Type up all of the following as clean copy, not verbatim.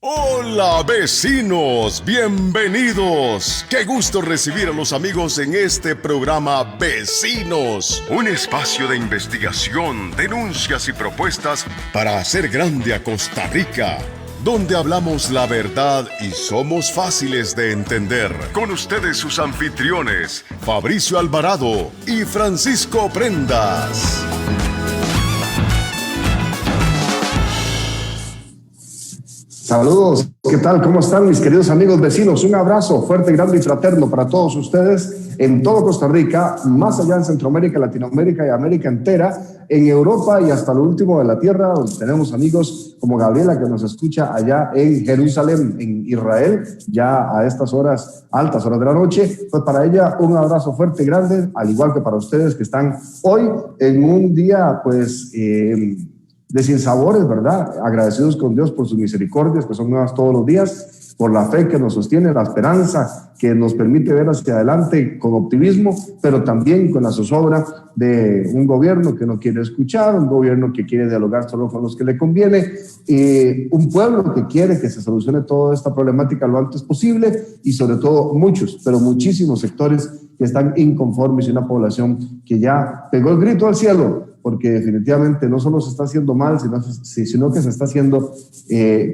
Hola vecinos, bienvenidos. Qué gusto recibir a los amigos en este programa Vecinos, un espacio de investigación, denuncias y propuestas para hacer grande a Costa Rica, donde hablamos la verdad y somos fáciles de entender. Con ustedes sus anfitriones, Fabricio Alvarado y Francisco Prendas. Saludos, ¿qué tal? ¿Cómo están mis queridos amigos vecinos? Un abrazo fuerte, grande y fraterno para todos ustedes en todo Costa Rica, más allá en Centroamérica, Latinoamérica y América entera, en Europa y hasta lo último de la tierra, donde tenemos amigos como Gabriela que nos escucha allá en Jerusalén, en Israel, ya a estas horas, altas horas de la noche. Pues para ella un abrazo fuerte y grande, al igual que para ustedes que están hoy en un día pues de sinsabores, ¿verdad? Agradecidos con Dios por sus misericordias, que son nuevas todos los días, por la fe que nos sostiene, la esperanza que nos permite ver hacia adelante con optimismo, pero también con la zozobra de un gobierno que no quiere escuchar, un gobierno que quiere dialogar solo con los que le conviene, un pueblo que quiere que se solucione toda esta problemática lo antes posible y sobre todo muchos, pero muchísimos sectores que están inconformes y una población que ya pegó el grito al cielo, porque definitivamente no solo se está haciendo mal, sino que se está haciendo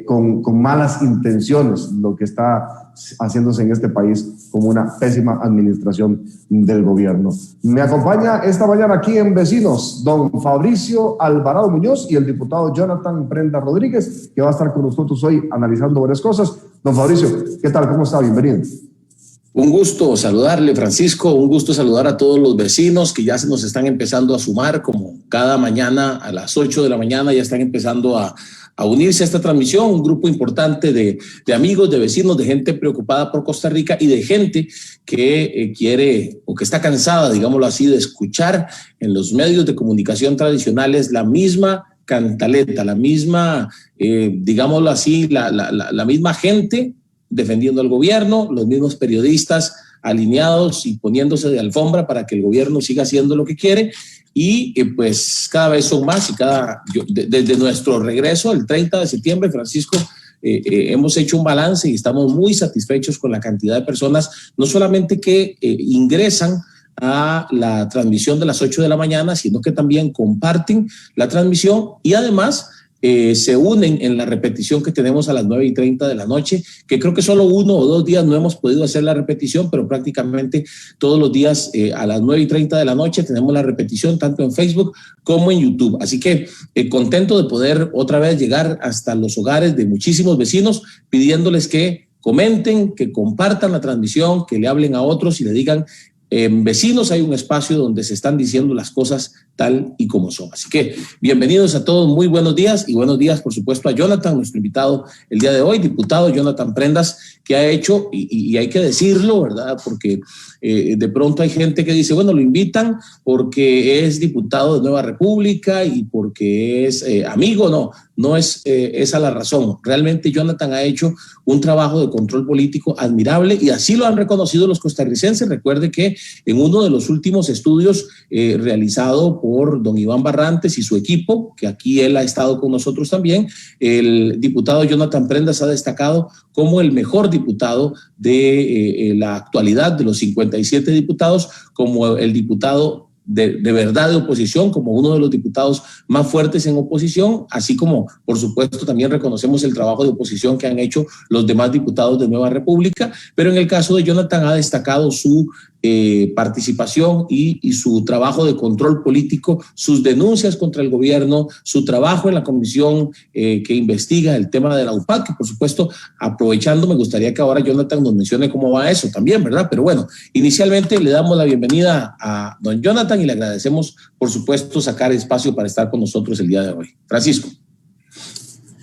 con malas intenciones lo que está haciéndose en este país como una pésima administración del gobierno. Me acompaña esta mañana aquí en Vecinos don Fabricio Alvarado Muñoz y el diputado Jonathan Prendas Rodríguez, que va a estar con nosotros hoy analizando varias cosas. Don Fabricio, ¿qué tal? ¿Cómo está? Bienvenido. Un gusto saludarle, Francisco, un gusto saludar a todos los vecinos que ya se nos están empezando a sumar, como cada mañana a las 8 de la mañana ya están empezando a unirse a esta transmisión, un grupo importante de amigos, de vecinos, de gente preocupada por Costa Rica y de gente que quiere o que está cansada, digámoslo así, de escuchar en los medios de comunicación tradicionales la misma cantaleta, la misma, digámoslo así, la misma gente defendiendo al gobierno, los mismos periodistas alineados y poniéndose de alfombra para que el gobierno siga haciendo lo que quiere y pues cada vez son más y desde nuestro regreso el 30 de septiembre, Francisco, hemos hecho un balance y estamos muy satisfechos con la cantidad de personas, no solamente que ingresan a la transmisión de las 8 de la mañana, sino que también comparten la transmisión y además se unen en la repetición que tenemos a las 9:30 de la noche, que creo que solo 1 o 2 días no hemos podido hacer la repetición, pero prácticamente todos los días a las 9:30 de la noche tenemos la repetición tanto en Facebook como en YouTube. Así que contento de poder otra vez llegar hasta los hogares de muchísimos vecinos, pidiéndoles que comenten, que compartan la transmisión, que le hablen a otros y le digan: en Vecinos hay un espacio donde se están diciendo las cosas tal y como son. Así que bienvenidos a todos, muy buenos días y buenos días, por supuesto, a Jonathan, nuestro invitado el día de hoy, diputado Jonathan Prendas, que ha hecho, y hay que decirlo, ¿verdad? Porque de pronto hay gente que dice, bueno, lo invitan porque es diputado de Nueva República y porque es amigo. No es esa la razón. Realmente Jonathan ha hecho un trabajo de control político admirable y así lo han reconocido los costarricenses. Recuerde que en uno de los últimos estudios realizado por don Iván Barrantes y su equipo, que aquí él ha estado con nosotros también, el diputado Jonathan Prendas ha destacado como el mejor diputado de la actualidad de los 57 diputados, como el diputado de verdad de oposición, como uno de los diputados más fuertes en oposición, así como, por supuesto, también reconocemos el trabajo de oposición que han hecho los demás diputados de Nueva República, pero en el caso de Jonathan ha destacado su participación y su trabajo de control político, sus denuncias contra el gobierno, su trabajo en la comisión que investiga el tema de la UPAC, que por supuesto, aprovechando, me gustaría que ahora Jonathan nos mencione cómo va eso también, ¿verdad? Pero bueno, inicialmente le damos la bienvenida a don Jonathan y le agradecemos, por supuesto, sacar espacio para estar con nosotros el día de hoy. Francisco.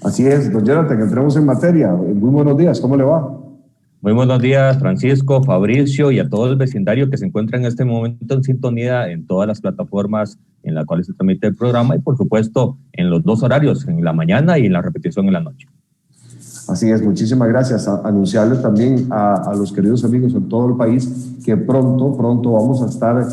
Así es, don Jonathan, entremos en materia. Muy buenos días, ¿cómo le va? Muy buenos días, Francisco, Fabricio y a todo el vecindario que se encuentra en este momento en sintonía en todas las plataformas en las cuales se transmite el programa y, por supuesto, en los 2 horarios, en la mañana y en la repetición en la noche. Así es, muchísimas gracias. Anunciarles también a los queridos amigos en todo el país que pronto vamos a estar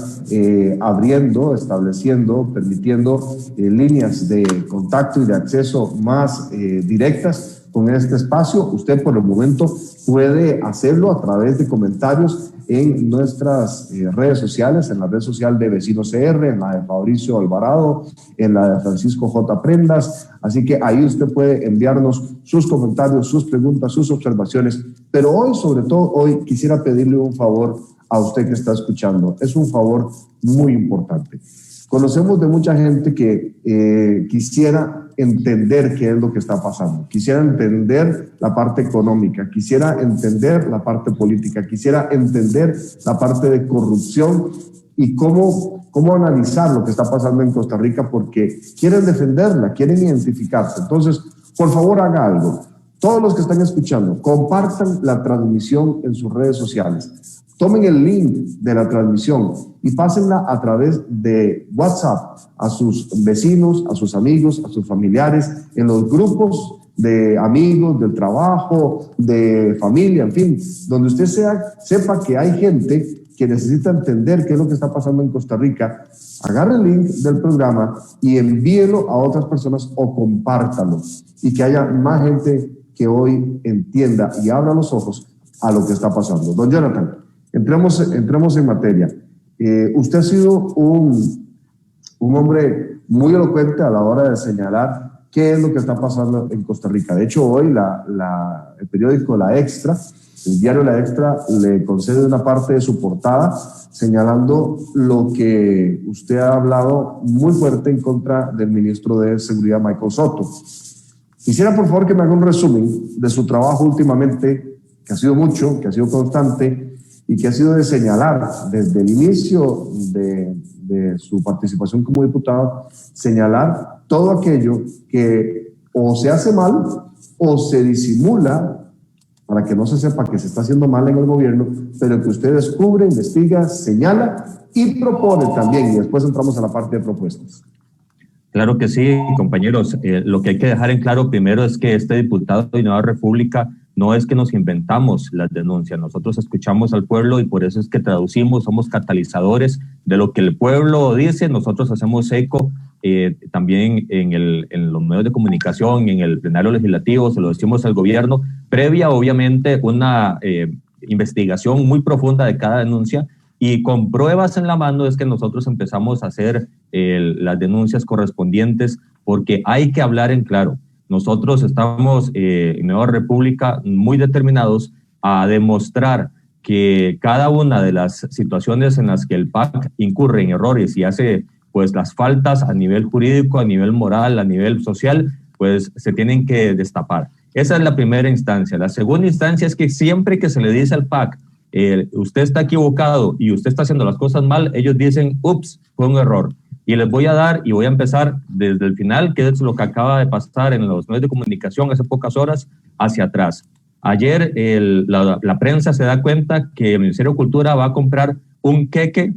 abriendo, estableciendo, permitiendo líneas de contacto y de acceso más directas con este espacio. Usted por el momento puede hacerlo a través de comentarios en nuestras redes sociales, en la red social de Vecinos CR, en la de Fabricio Alvarado, en la de Francisco J. Prendas. Así que ahí usted puede enviarnos sus comentarios, sus preguntas, sus observaciones. Pero hoy, sobre todo hoy, quisiera pedirle un favor a usted que está escuchando. Es un favor muy importante. Conocemos de mucha gente que quisiera entender qué es lo que está pasando, quisiera entender la parte económica, quisiera entender la parte política, quisiera entender la parte de corrupción y cómo analizar lo que está pasando en Costa Rica, porque quieren defenderla, quieren identificarse. Entonces, por favor, haga algo. Todos los que están escuchando, compartan la transmisión en sus redes sociales. Tomen el link de la transmisión y pásenla a través de WhatsApp a sus vecinos, a sus amigos, a sus familiares, en los grupos de amigos, del trabajo, de familia, en fin, donde usted sepa que hay gente que necesita entender qué es lo que está pasando en Costa Rica. Agarre el link del programa y envíelo a otras personas o compártalo, y que haya más gente que hoy entienda y abra los ojos a lo que está pasando. Don Jonathan, entremos en materia. Usted ha sido un hombre muy elocuente a la hora de señalar qué es lo que está pasando en Costa Rica. De hecho, hoy el periódico La Extra, el diario La Extra, le concede una parte de su portada señalando lo que usted ha hablado muy fuerte en contra del ministro de Seguridad, Michael Soto. Quisiera, por favor, que me haga un resumen de su trabajo últimamente, que ha sido mucho, que ha sido constante y que ha sido de señalar desde el inicio de su participación como diputado, señalar todo aquello que o se hace mal o se disimula para que no se sepa que se está haciendo mal en el gobierno, pero que usted descubre, investiga, señala y propone también. Y después entramos a la parte de propuestas. Claro que sí, compañeros. Lo que hay que dejar en claro primero es que este diputado de Nueva República no es que nos inventamos las denuncias. Nosotros escuchamos al pueblo y por eso es que traducimos, somos catalizadores de lo que el pueblo dice. Nosotros hacemos eco también en los medios de comunicación, en el plenario legislativo, se lo decimos al gobierno, previa obviamente una investigación muy profunda de cada denuncia, y con pruebas en la mano es que nosotros empezamos a hacer las denuncias correspondientes, porque hay que hablar en claro. Nosotros estamos en Nueva República muy determinados a demostrar que cada una de las situaciones en las que el PAC incurre en errores y hace pues las faltas a nivel jurídico, a nivel moral, a nivel social, pues se tienen que destapar. Esa es la primera instancia. La segunda instancia es que siempre que se le dice al PAC, usted está equivocado y usted está haciendo las cosas mal, ellos dicen, ups, fue un error. Y les voy a dar, y voy a empezar desde el final, que es lo que acaba de pasar en los medios de comunicación hace pocas horas, hacia atrás. Ayer la prensa se da cuenta que el Ministerio de Cultura va a comprar un queque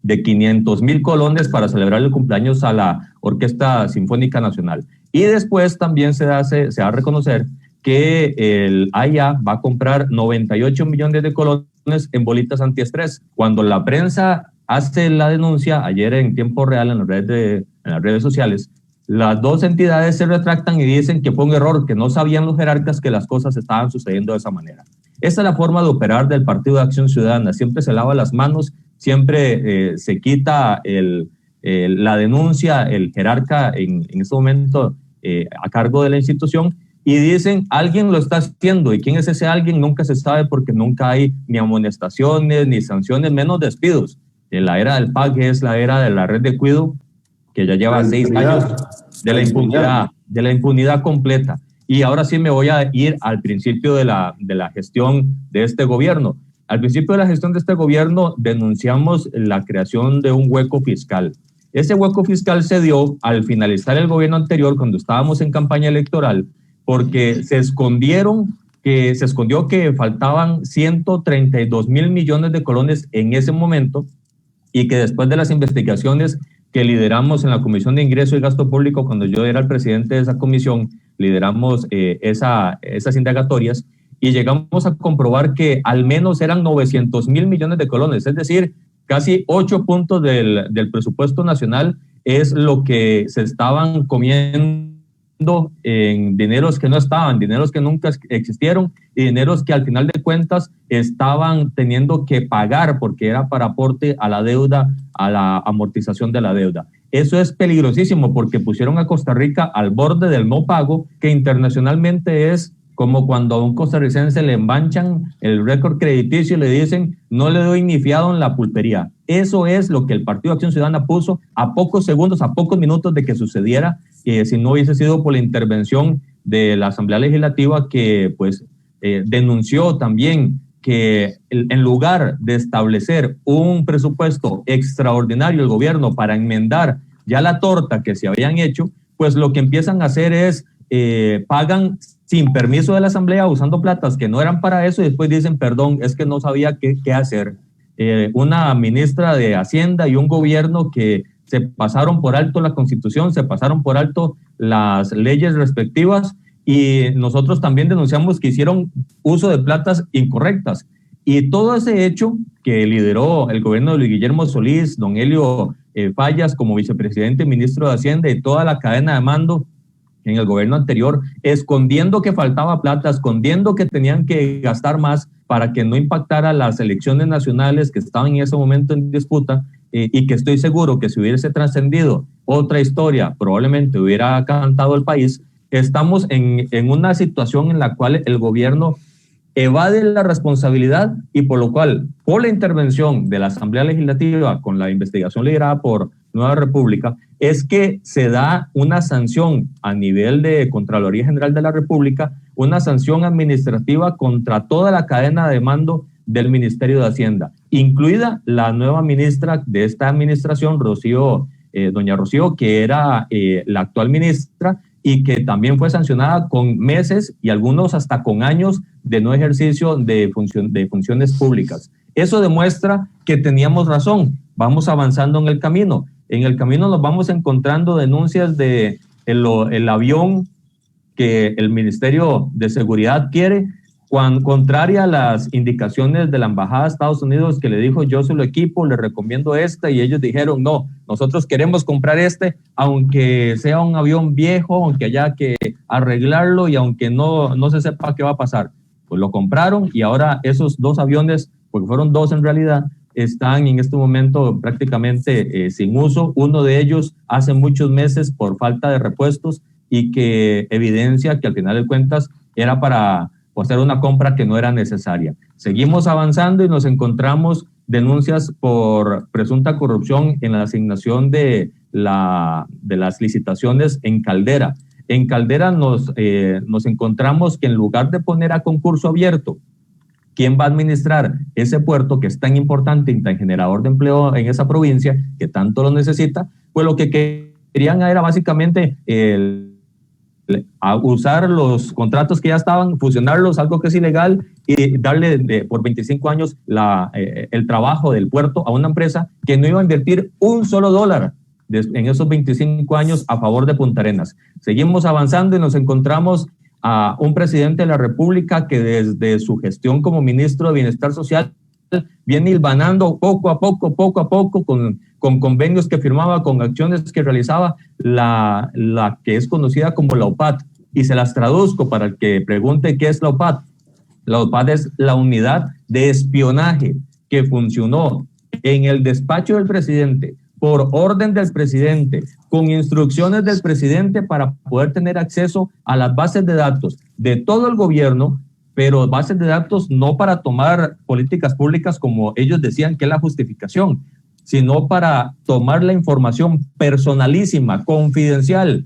de 500,000 colones para celebrar el cumpleaños a la Orquesta Sinfónica Nacional. Y después también se va a reconocer que el AIA va a comprar 98 millones de colones en bolitas antiestrés. Cuando la prensa hace la denuncia, ayer en tiempo real en las redes sociales, las dos entidades se retractan y dicen que fue un error, que no sabían los jerarcas que las cosas estaban sucediendo de esa manera. Esa es la forma de operar del Partido de Acción Ciudadana. Siempre se lava las manos, siempre se quita la denuncia, el jerarca en este momento a cargo de la institución, y dicen, alguien lo está haciendo, y quién es ese alguien nunca se sabe, porque nunca hay ni amonestaciones, ni sanciones, menos despidos. La era del PAC es la era de la red de cuido, que ya lleva 6 años de la impunidad completa. Y ahora sí me voy a ir al principio de la gestión de este gobierno. Al principio de la gestión de este gobierno denunciamos la creación de un hueco fiscal. Ese hueco fiscal se dio al finalizar el gobierno anterior, cuando estábamos en campaña electoral, porque se escondió que faltaban 132,000 millones de colones en ese momento, y que después de las investigaciones que lideramos en la Comisión de Ingreso y Gasto Público, cuando yo era el presidente de esa comisión, lideramos esas indagatorias, y llegamos a comprobar que al menos eran 900,000 millones de colones, es decir, casi 8 puntos del presupuesto nacional es lo que se estaban comiendo en dineros que no estaban, dineros que nunca existieron y dineros que al final de cuentas estaban teniendo que pagar porque era para aporte a la deuda, a la amortización de la deuda. Eso es peligrosísimo porque pusieron a Costa Rica al borde del no pago, que internacionalmente es como cuando a un costarricense le embanchan el récord crediticio y le dicen no le doy ni fiado en la pulpería. Eso es lo que el Partido de Acción Ciudadana puso a pocos segundos, a pocos minutos de que sucediera, si no hubiese sido por la intervención de la Asamblea Legislativa que pues denunció también que en lugar de establecer un presupuesto extraordinario el gobierno para enmendar ya la torta que se habían hecho, pues lo que empiezan a hacer es pagan sin permiso de la Asamblea usando platas que no eran para eso y después dicen perdón, es que no sabía qué hacer. Una ministra de Hacienda y un gobierno que se pasaron por alto la Constitución, se pasaron por alto las leyes respectivas y nosotros también denunciamos que hicieron uso de platas incorrectas. Y todo ese hecho que lideró el gobierno de Luis Guillermo Solís, don Helio Fallas como vicepresidente y ministro de Hacienda y toda la cadena de mando en el gobierno anterior, escondiendo que faltaba plata, escondiendo que tenían que gastar más para que no impactara las elecciones nacionales que estaban en ese momento en disputa, y que estoy seguro que si hubiese trascendido otra historia, probablemente hubiera cantado el país. Estamos en una situación en la cual el gobierno evade la responsabilidad y por lo cual, por la intervención de la Asamblea Legislativa con la investigación liderada por Nueva República, es que se da una sanción a nivel de Contraloría General de la República, una sanción administrativa contra toda la cadena de mando del Ministerio de Hacienda, incluida la nueva ministra de esta administración, doña Rocío, que era la actual ministra y que también fue sancionada con meses y algunos hasta con años de no ejercicio de funciones públicas. Eso demuestra que teníamos razón, vamos avanzando en el camino. En el camino nos vamos encontrando denuncias de el avión que el Ministerio de Seguridad quiere, contraria a las indicaciones de la Embajada de Estados Unidos que le dijo yo soy el equipo, le recomiendo esta y ellos dijeron no, nosotros queremos comprar aunque sea un avión viejo, aunque haya que arreglarlo y aunque no se sepa qué va a pasar. Pues lo compraron y ahora esos dos aviones, porque fueron dos en realidad, están en este momento prácticamente sin uso. Uno de ellos hace muchos meses por falta de repuestos y que evidencia que al final de cuentas era para hacer una compra que no era necesaria. Seguimos avanzando y nos encontramos denuncias por presunta corrupción en la asignación de las licitaciones en Caldera. En Caldera nos encontramos que en lugar de poner a concurso abierto quién va a administrar ese puerto que es tan importante y tan generador de empleo en esa provincia, que tanto lo necesita, pues lo que querían era básicamente a usar los contratos que ya estaban, fusionarlos, algo que es ilegal, y darle por 25 años el trabajo del puerto a una empresa que no iba a invertir un solo dólar en esos 25 años a favor de Punta Arenas. Seguimos avanzando y nos encontramos a un presidente de la República que desde su gestión como ministro de Bienestar Social viene hilvanando poco a poco con convenios que firmaba, con acciones que realizaba, la que es conocida como la OPAT. Y se las traduzco para el que pregunte qué es la OPAT. La OPAT es la unidad de espionaje que funcionó en el despacho del presidente, por orden del presidente, con instrucciones del presidente para poder tener acceso a las bases de datos de todo el gobierno, pero bases de datos no para tomar políticas públicas como ellos decían que es la justificación, sino para tomar la información personalísima, confidencial,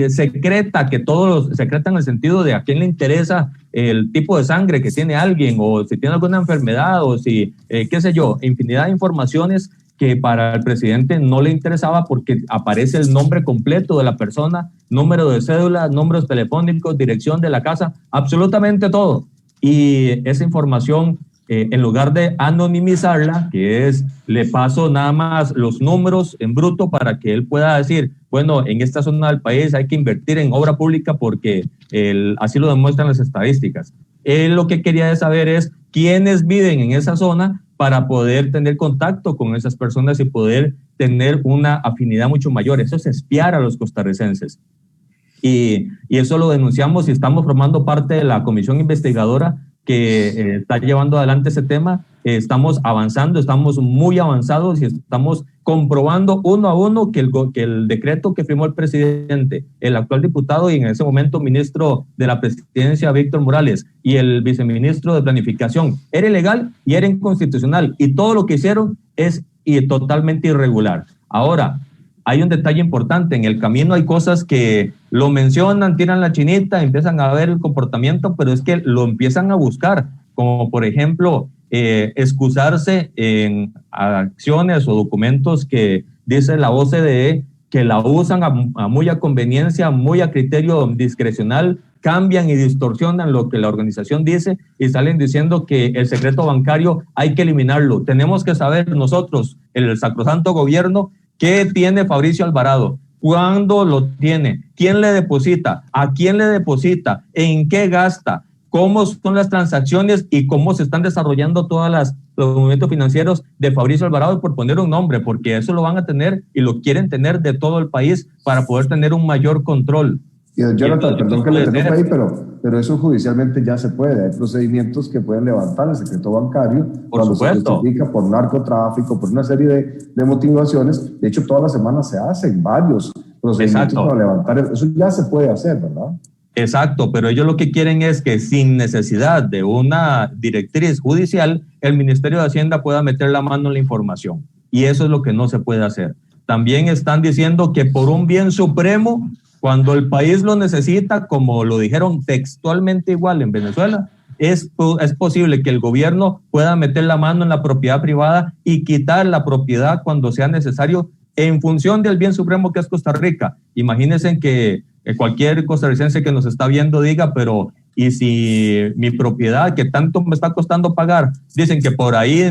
secreta, que todos secreta en el sentido de a quién le interesa el tipo de sangre que tiene alguien, o si tiene alguna enfermedad, o si, qué sé yo, infinidad de informaciones que para el presidente no le interesaba porque aparece el nombre completo de la persona, número de cédula, números telefónicos, dirección de la casa, absolutamente todo. Y esa información, en lugar de anonimizarla, que es, le paso nada más los números en bruto para que él pueda decir, bueno, en esta zona del país hay que invertir en obra pública porque así lo demuestran las estadísticas. Él lo que quería saber es quiénes viven en esa zona para poder tener contacto con esas personas y poder tener una afinidad mucho mayor. Eso es espiar a los costarricenses. y eso lo denunciamos y estamos formando parte de la comisión investigadora que está llevando adelante ese tema. Estamos avanzando, estamos muy avanzados y estamos comprobando uno a uno que el decreto que firmó el presidente, el actual diputado y en ese momento ministro de la presidencia, Víctor Morales, y el viceministro de planificación, era ilegal y era inconstitucional, y todo lo que hicieron es totalmente irregular. Ahora, hay un detalle importante, en el camino hay cosas que lo mencionan, tiran la chinita, empiezan a ver el comportamiento, pero es que lo empiezan a buscar, como por ejemplo, excusarse en acciones o documentos que dice la OCDE, que la usan muy a conveniencia, muy a criterio discrecional, cambian y distorsionan lo que la organización dice y salen diciendo que el secreto bancario hay que eliminarlo. Tenemos que saber nosotros, el sacrosanto gobierno, ¿qué tiene Fabricio Alvarado? ¿Cuándo lo tiene? ¿Quién le deposita? ¿A quién le deposita? ¿En qué gasta? ¿Cómo son las transacciones y cómo se están desarrollando los movimientos financieros de Fabricio Alvarado? Por poner un nombre, porque eso lo van a tener y lo quieren tener de todo el país para poder tener un mayor control. Y Jonathan, perdón que le interrumpa ahí, pero eso judicialmente ya se puede. Hay procedimientos que pueden levantar el secreto bancario cuando se justifica por narcotráfico, por una serie de motivaciones. De hecho, todas las semanas se hacen varios procedimientos para levantar. Eso ya se puede hacer, ¿verdad? Exacto, pero ellos lo que quieren es que sin necesidad de una directriz judicial, el Ministerio de Hacienda pueda meter la mano en la información. Y eso es lo que no se puede hacer. También están diciendo que por un bien supremo, cuando el país lo necesita, como lo dijeron textualmente igual en Venezuela, es posible que el gobierno pueda meter la mano en la propiedad privada y quitar la propiedad cuando sea necesario en función del bien supremo que es Costa Rica. Imagínense que cualquier costarricense que nos está viendo diga, pero ¿y si mi propiedad que tanto me está costando pagar, dicen que por ahí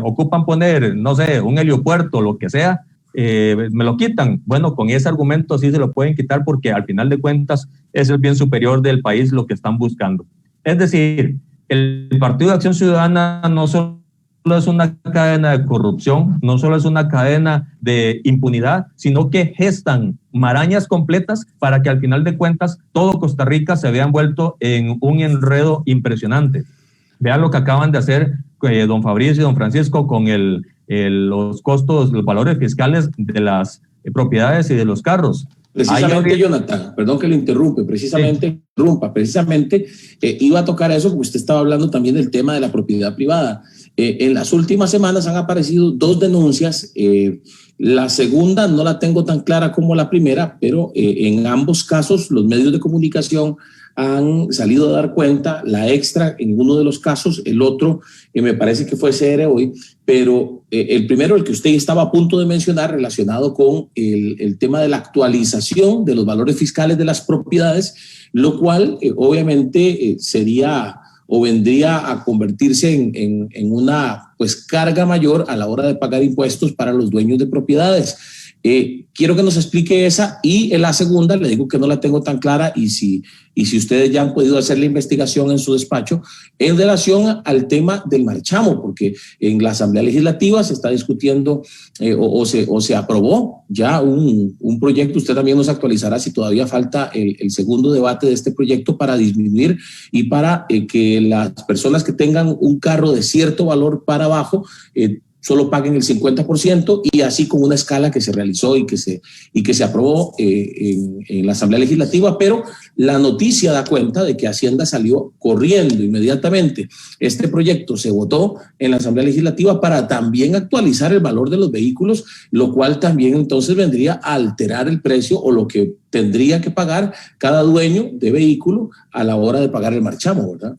ocupan poner, no sé, un heliopuerto, lo que sea, me lo quitan? Bueno, con ese argumento sí se lo pueden quitar porque al final de cuentas es el bien superior del país lo que están buscando. Es decir, el Partido de Acción Ciudadana no solo es una cadena de corrupción, no solo es una cadena de impunidad, sino que gestan marañas completas para que al final de cuentas todo Costa Rica se vea envuelto en un enredo impresionante. Vean lo que acaban de hacer don Fabricio y don Francisco con los costos, los valores fiscales de las propiedades y de los carros. Precisamente, Jonathan, perdón que lo interrumpe, iba a tocar eso porque usted estaba hablando también del tema de la propiedad privada. En las últimas semanas han aparecido 2 denuncias. La segunda no la tengo tan clara como la primera, pero en ambos casos los medios de comunicación han salido a dar cuenta. La Extra en uno de los casos, el otro me parece que fue CR hoy, pero el primero, el que usted estaba a punto de mencionar, relacionado con el tema de la actualización de los valores fiscales de las propiedades, lo cual obviamente sería o vendría a convertirse en una carga mayor a la hora de pagar impuestos para los dueños de propiedades. Quiero que nos explique esa, y en la segunda le digo que no la tengo tan clara, y si ustedes ya han podido hacer la investigación en su despacho en relación al tema del marchamo, porque en la Asamblea Legislativa se está discutiendo o se aprobó ya un proyecto. Usted también nos actualizará si todavía falta el segundo debate de este proyecto para disminuir y para que las personas que tengan un carro de cierto valor para abajo solo paguen el 50%, y así con una escala que se realizó y que se aprobó en la Asamblea Legislativa. Pero la noticia da cuenta de que Hacienda salió corriendo inmediatamente. Este proyecto se votó en la Asamblea Legislativa para también actualizar el valor de los vehículos, lo cual también entonces vendría a alterar el precio o lo que tendría que pagar cada dueño de vehículo a la hora de pagar el marchamo, ¿verdad?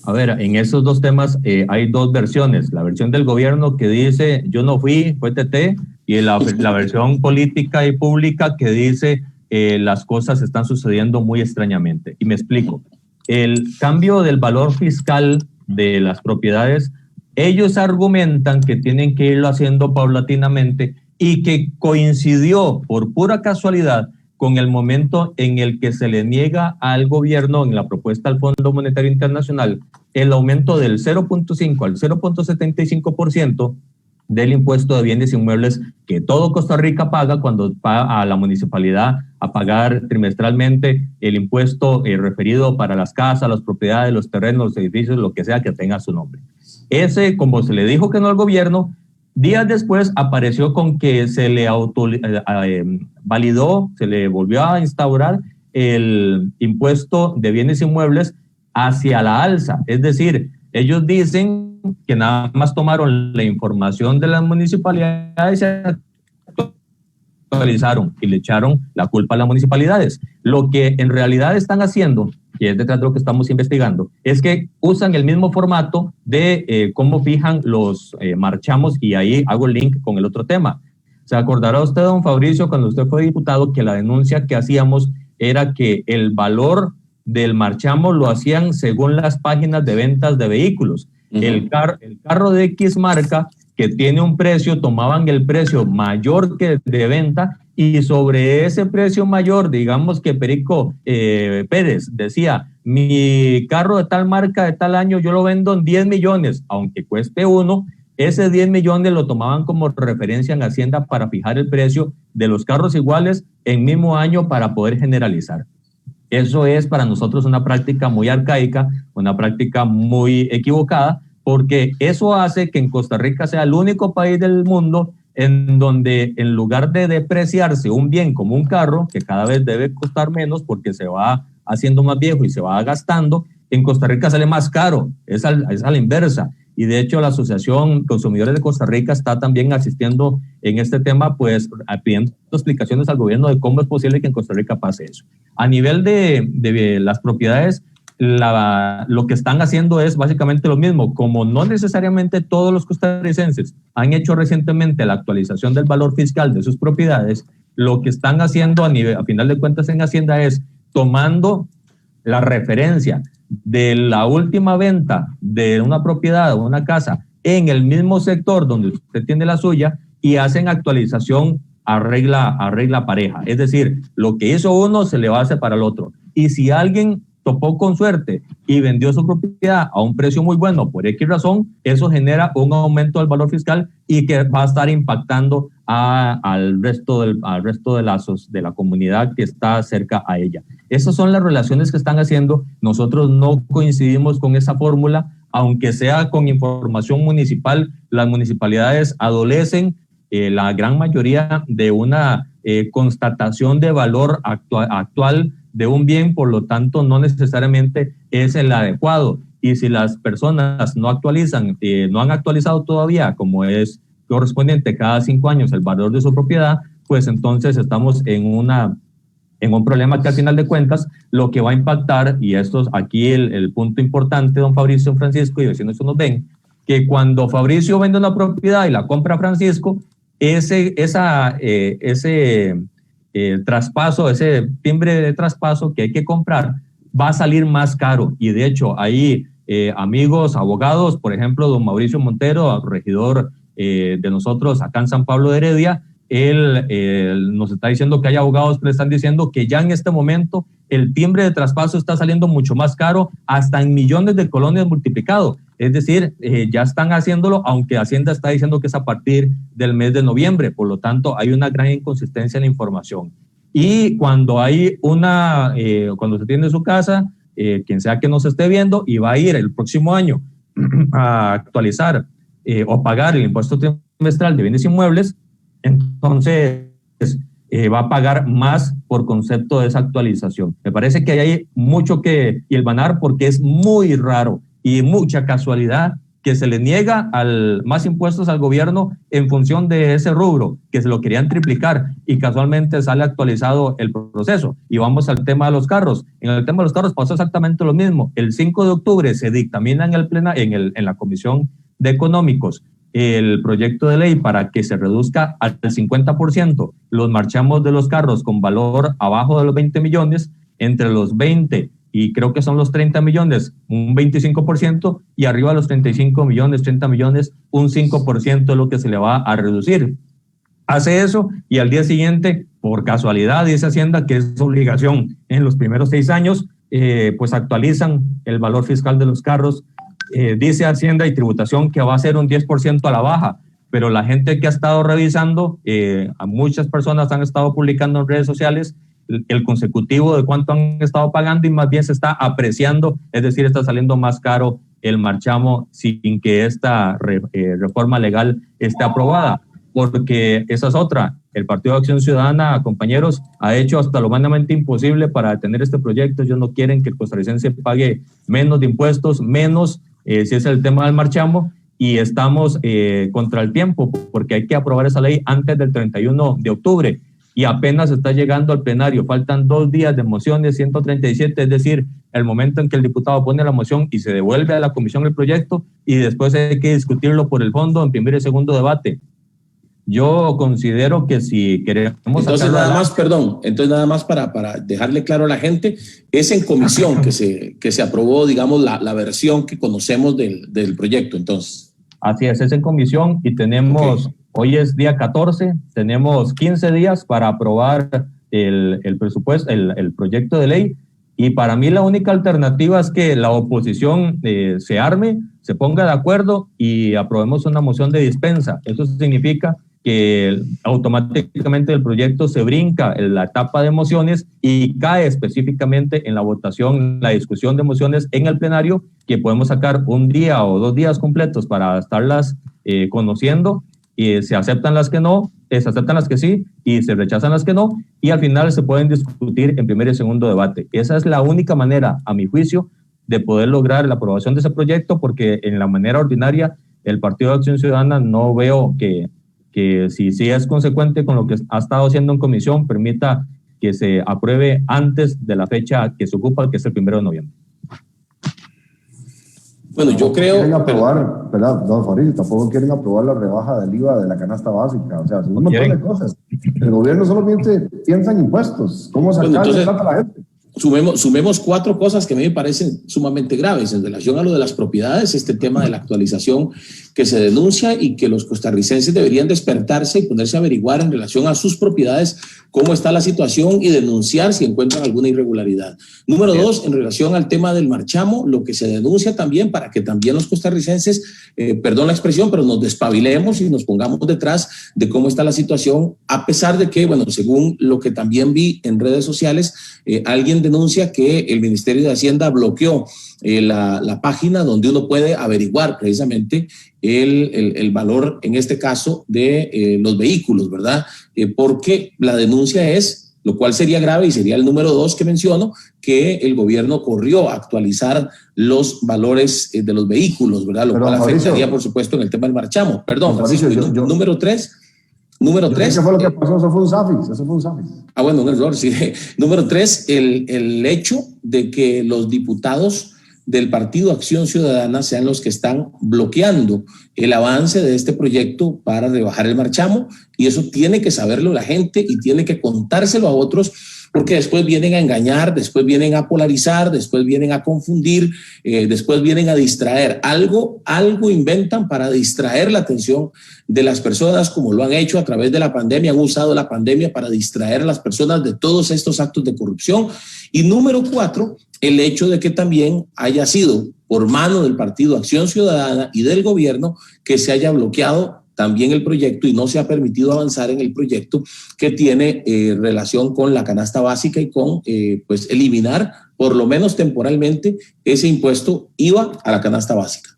A ver, en esos 2 temas hay 2 versiones. La versión del gobierno que dice yo no fui, fue TT, y la versión política y pública que dice las cosas están sucediendo muy extrañamente. Y me explico. El cambio del valor fiscal de las propiedades, ellos argumentan que tienen que irlo haciendo paulatinamente y que coincidió por pura casualidad con el momento en el que se le niega al gobierno en la propuesta al Fondo Monetario Internacional el aumento del 0.5 al 0.75% del impuesto de bienes inmuebles que todo Costa Rica paga cuando va a la municipalidad a pagar trimestralmente el impuesto referido para las casas, las propiedades, los terrenos, los edificios, lo que sea que tenga su nombre. Ese, como se le dijo que no al gobierno, días después apareció con que se le validó, se le volvió a instaurar el impuesto de bienes inmuebles hacia la alza. Es decir, ellos dicen que nada más tomaron la información de las municipalidades y se actualizaron y le echaron la culpa a las municipalidades. Lo que en realidad están haciendo, y es detrás de lo que estamos investigando, es que usan el mismo formato de cómo fijan los marchamos, y ahí hago el link con el otro tema. Se acordará usted, don Fabricio, cuando usted fue diputado, que la denuncia que hacíamos era que el valor del marchamo lo hacían según las páginas de ventas de vehículos. El carro de X marca que tiene un precio, tomaban el precio mayor que de venta, y sobre ese precio mayor, digamos que Perico Pérez decía, mi carro de tal marca, de tal año, yo lo vendo en 10 millones, aunque cueste 1, ese 10 millones lo tomaban como referencia en Hacienda para fijar el precio de los carros iguales en mismo año para poder generalizar. Eso es para nosotros una práctica muy arcaica, una práctica muy equivocada, porque eso hace que en Costa Rica sea el único país del mundo en donde, en lugar de depreciarse un bien como un carro, que cada vez debe costar menos porque se va haciendo más viejo y se va gastando, en Costa Rica sale más caro, es a la inversa. Y de hecho la Asociación Consumidores de Costa Rica está también asistiendo en este tema, pues pidiendo explicaciones al gobierno de cómo es posible que en Costa Rica pase eso. A nivel de las propiedades, lo que están haciendo es básicamente lo mismo. Como no necesariamente todos los costarricenses han hecho recientemente la actualización del valor fiscal de sus propiedades, lo que están haciendo a final de cuentas en Hacienda es tomando la referencia de la última venta de una propiedad o una casa en el mismo sector donde usted tiene la suya y hacen actualización a regla pareja. Es decir, lo que hizo uno se le va a hacer para el otro. Y si alguien topó con suerte y vendió su propiedad a un precio muy bueno por X razón, eso genera un aumento del valor fiscal y que va a estar impactando al resto de la comunidad que está cerca a ella. Esas son las relaciones que están haciendo. Nosotros no coincidimos con esa fórmula, aunque sea con información municipal. Las municipalidades adolecen la gran mayoría de una constatación de valor actual de un bien, por lo tanto no necesariamente es el adecuado. Y si las personas no actualizan, no han actualizado todavía como es correspondiente cada 5 años el valor de su propiedad, pues entonces estamos en un problema que al final de cuentas lo que va a impactar, y esto es aquí el punto importante, don Fabricio, Francisco, y vecinos que nos ven, que cuando Fabricio vende una propiedad y la compra Francisco, ese traspaso, ese timbre de traspaso que hay que comprar va a salir más caro. Y de hecho hay amigos, abogados, por ejemplo, don Mauricio Montero, regidor de nosotros acá en San Pablo de Heredia, él nos está diciendo que hay abogados que le están diciendo que ya en este momento el timbre de traspaso está saliendo mucho más caro, hasta en millones de colones multiplicado. Es decir, ya están haciéndolo, aunque Hacienda está diciendo que es a partir del mes de noviembre. Por lo tanto, hay una gran inconsistencia en la información. Y cuando hay cuando se tiene su casa, quien sea que nos esté viendo y va a ir el próximo año a actualizar o pagar el impuesto trimestral de bienes inmuebles, entonces va a pagar más por concepto de esa actualización. Me parece que hay mucho que hilvanar, porque es muy raro y mucha casualidad que se le niega más impuestos al gobierno en función de ese rubro, que se lo querían triplicar, y casualmente sale actualizado el proceso. Y vamos al tema de los carros. En el tema de los carros pasó exactamente lo mismo. El 5 de octubre se dictamina en la Comisión de Económicos el proyecto de ley para que se reduzca al 50% los marchamos de los carros con valor abajo de los 20 millones, entre los 20 y creo que son los 30 millones, un 25%, y arriba de los 35 millones, 30 millones, un 5% es lo que se le va a reducir. Hace eso y al día siguiente, por casualidad, dice Hacienda que es obligación en los primeros 6 años, pues actualizan el valor fiscal de los carros. Dice Hacienda y Tributación que va a ser un 10% a la baja. pero la gente que ha estado revisando, a muchas personas han estado publicando en redes sociales el consecutivo de cuánto han estado pagando y más bien se está apreciando, es decir, está saliendo más caro el marchamo sin que esta reforma legal esté aprobada, porque esa es otra. El Partido de Acción Ciudadana, compañeros, ha hecho hasta lo humanamente imposible para detener este proyecto. Ellos no quieren que el costarricense pague menos de impuestos, menos si es el tema del marchamo, y estamos contra el tiempo porque hay que aprobar esa ley antes del 31 de octubre y apenas está llegando al plenario. Faltan 2 días de mociones, 137, es decir, el momento en que el diputado pone la moción y se devuelve a la comisión el proyecto y después hay que discutirlo por el fondo en primer y segundo debate. Yo considero que si queremos... Entonces nada más para dejarle claro a la gente, es en comisión que se aprobó, digamos, la versión que conocemos del proyecto, entonces. Así es en comisión y tenemos, hoy es día 14, tenemos 15 días para aprobar el presupuesto, el proyecto de ley, y para mí la única alternativa es que la oposición se arme, se ponga de acuerdo y aprobemos una moción de dispensa. Eso significa que automáticamente el proyecto se brinca en la etapa de mociones y cae específicamente en la votación, la discusión de mociones en el plenario, que podemos sacar 1 día o 2 días completos para estarlas conociendo, y se aceptan las que no, se aceptan las que sí y se rechazan las que no, y al final se pueden discutir en primer y segundo debate. Esa es la única manera, a mi juicio, de poder lograr la aprobación de ese proyecto, porque en la manera ordinaria el Partido de Acción Ciudadana no veo que si es consecuente con lo que ha estado haciendo en comisión, permita que se apruebe antes de la fecha que se ocupa, que es el 1 de noviembre. Bueno, yo creo... Quieren aprobar, ¿verdad? Don Fabricio, tampoco quieren aprobar la rebaja del IVA de la canasta básica. O sea, son un montón de cosas. El gobierno solamente piensa en impuestos. ¿Cómo sacarle plata a la gente? Sumemos 4 cosas que a mí me parecen sumamente graves en relación a lo de las propiedades, este tema de la actualización que se denuncia y que los costarricenses deberían despertarse y ponerse a averiguar en relación a sus propiedades cómo está la situación y denunciar si encuentran alguna irregularidad. Número 2, en relación al tema del marchamo, lo que se denuncia también para que también los costarricenses, perdón la expresión, pero nos despabilemos y nos pongamos detrás de cómo está la situación, a pesar de que, bueno, según lo que también vi en redes sociales, alguien denuncia que el Ministerio de Hacienda bloqueó la página donde uno puede averiguar precisamente el valor, en este caso, de los vehículos, ¿verdad? Porque la denuncia es, lo cual sería grave y sería el número 2 que menciono, que el gobierno corrió a actualizar los valores de los vehículos, ¿verdad? Lo cual afectaría, por supuesto, en el tema del marchamo. Perdón, Francisco, número 3. Número 3. ¿Qué fue lo que pasó? Eso fue un SAFIS. Ah, bueno, un error, sí. Número 3, el hecho de que los diputados del Partido Acción Ciudadana sean los que están bloqueando el avance de este proyecto para rebajar el marchamo, y eso tiene que saberlo la gente y tiene que contárselo a otros, porque después vienen a engañar, después vienen a polarizar, después vienen a confundir, después vienen a distraer. Algo inventan para distraer la atención de las personas, como lo han hecho a través de la pandemia, han usado la pandemia para distraer a las personas de todos estos actos de corrupción. Y número 4, el hecho de que también haya sido por mano del Partido Acción Ciudadana y del gobierno que se haya bloqueado también el proyecto y no se ha permitido avanzar en el proyecto que tiene relación con la canasta básica y con pues eliminar por lo menos temporalmente ese impuesto IVA a la canasta básica.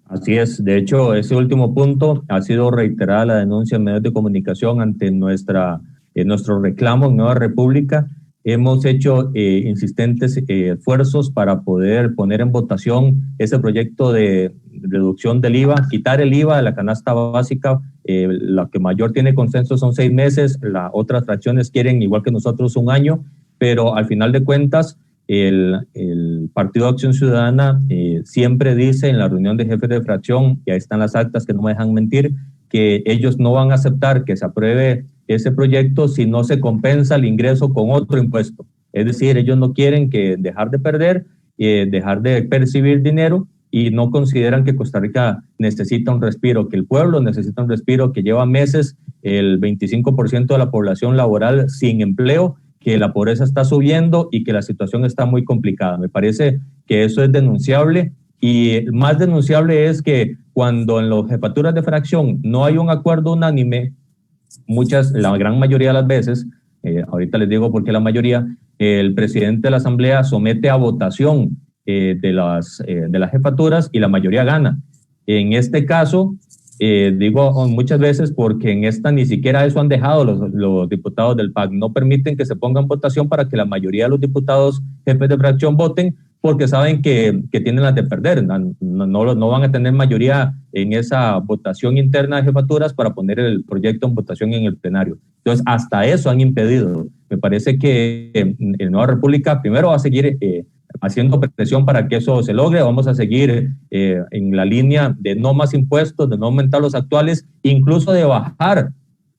Así es, de hecho ese último punto ha sido reiterada la denuncia en medios de comunicación ante nuestro reclamo en Nueva República. Hemos hecho insistentes esfuerzos para poder poner en votación ese proyecto de reducción del IVA, quitar el IVA de la canasta básica. La que mayor tiene consenso son 6 meses, las otras fracciones quieren, igual que nosotros, 1 año, pero al final de cuentas el Partido de Acción Ciudadana siempre dice en la reunión de jefes de fracción, y ahí están las actas que no me dejan mentir, que ellos no van a aceptar que se apruebe ese proyecto si no se compensa el ingreso con otro impuesto. Es decir, ellos no quieren que dejar de perder, dejar de percibir dinero, y no consideran que Costa Rica necesita un respiro, que el pueblo necesita un respiro, que lleva meses el 25% de la población laboral sin empleo, que la pobreza está subiendo y que la situación está muy complicada. Me parece que eso es denunciable, y más denunciable es que cuando en las jefaturas de fracción no hay un acuerdo unánime, la gran mayoría de las veces, ahorita les digo por qué la mayoría, el presidente de la Asamblea somete a votación de las jefaturas y la mayoría gana. En este caso, digo muchas veces porque en esta ni siquiera eso han dejado los diputados del PAC. No permiten que se ponga en votación para que la mayoría de los diputados jefes de fracción voten, porque saben que tienen las de perder. No van a tener mayoría en esa votación interna de jefaturas para poner el proyecto en votación en el plenario. Entonces, hasta eso han impedido. Me parece que en Nueva República primero va a seguir haciendo presión para que eso se logre. Vamos a seguir en la línea de no más impuestos, de no aumentar los actuales, incluso de bajar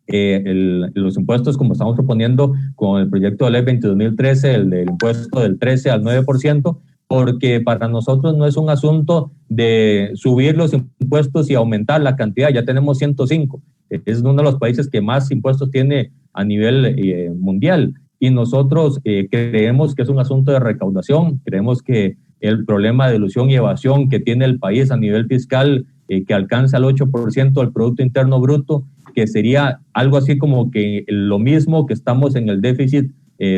los impuestos como estamos proponiendo con el proyecto de ley 22.013, el del impuesto del 13 al 9%, porque para nosotros no es un asunto de subir los impuestos y aumentar la cantidad. Ya tenemos 105. Es uno de los países que más impuestos tiene a nivel mundial. Y nosotros creemos que es un asunto de recaudación, creemos que el problema de elusión y evasión que tiene el país a nivel fiscal, que alcanza el 8% del Producto Interno Bruto, que sería algo así como que lo mismo que estamos en el déficit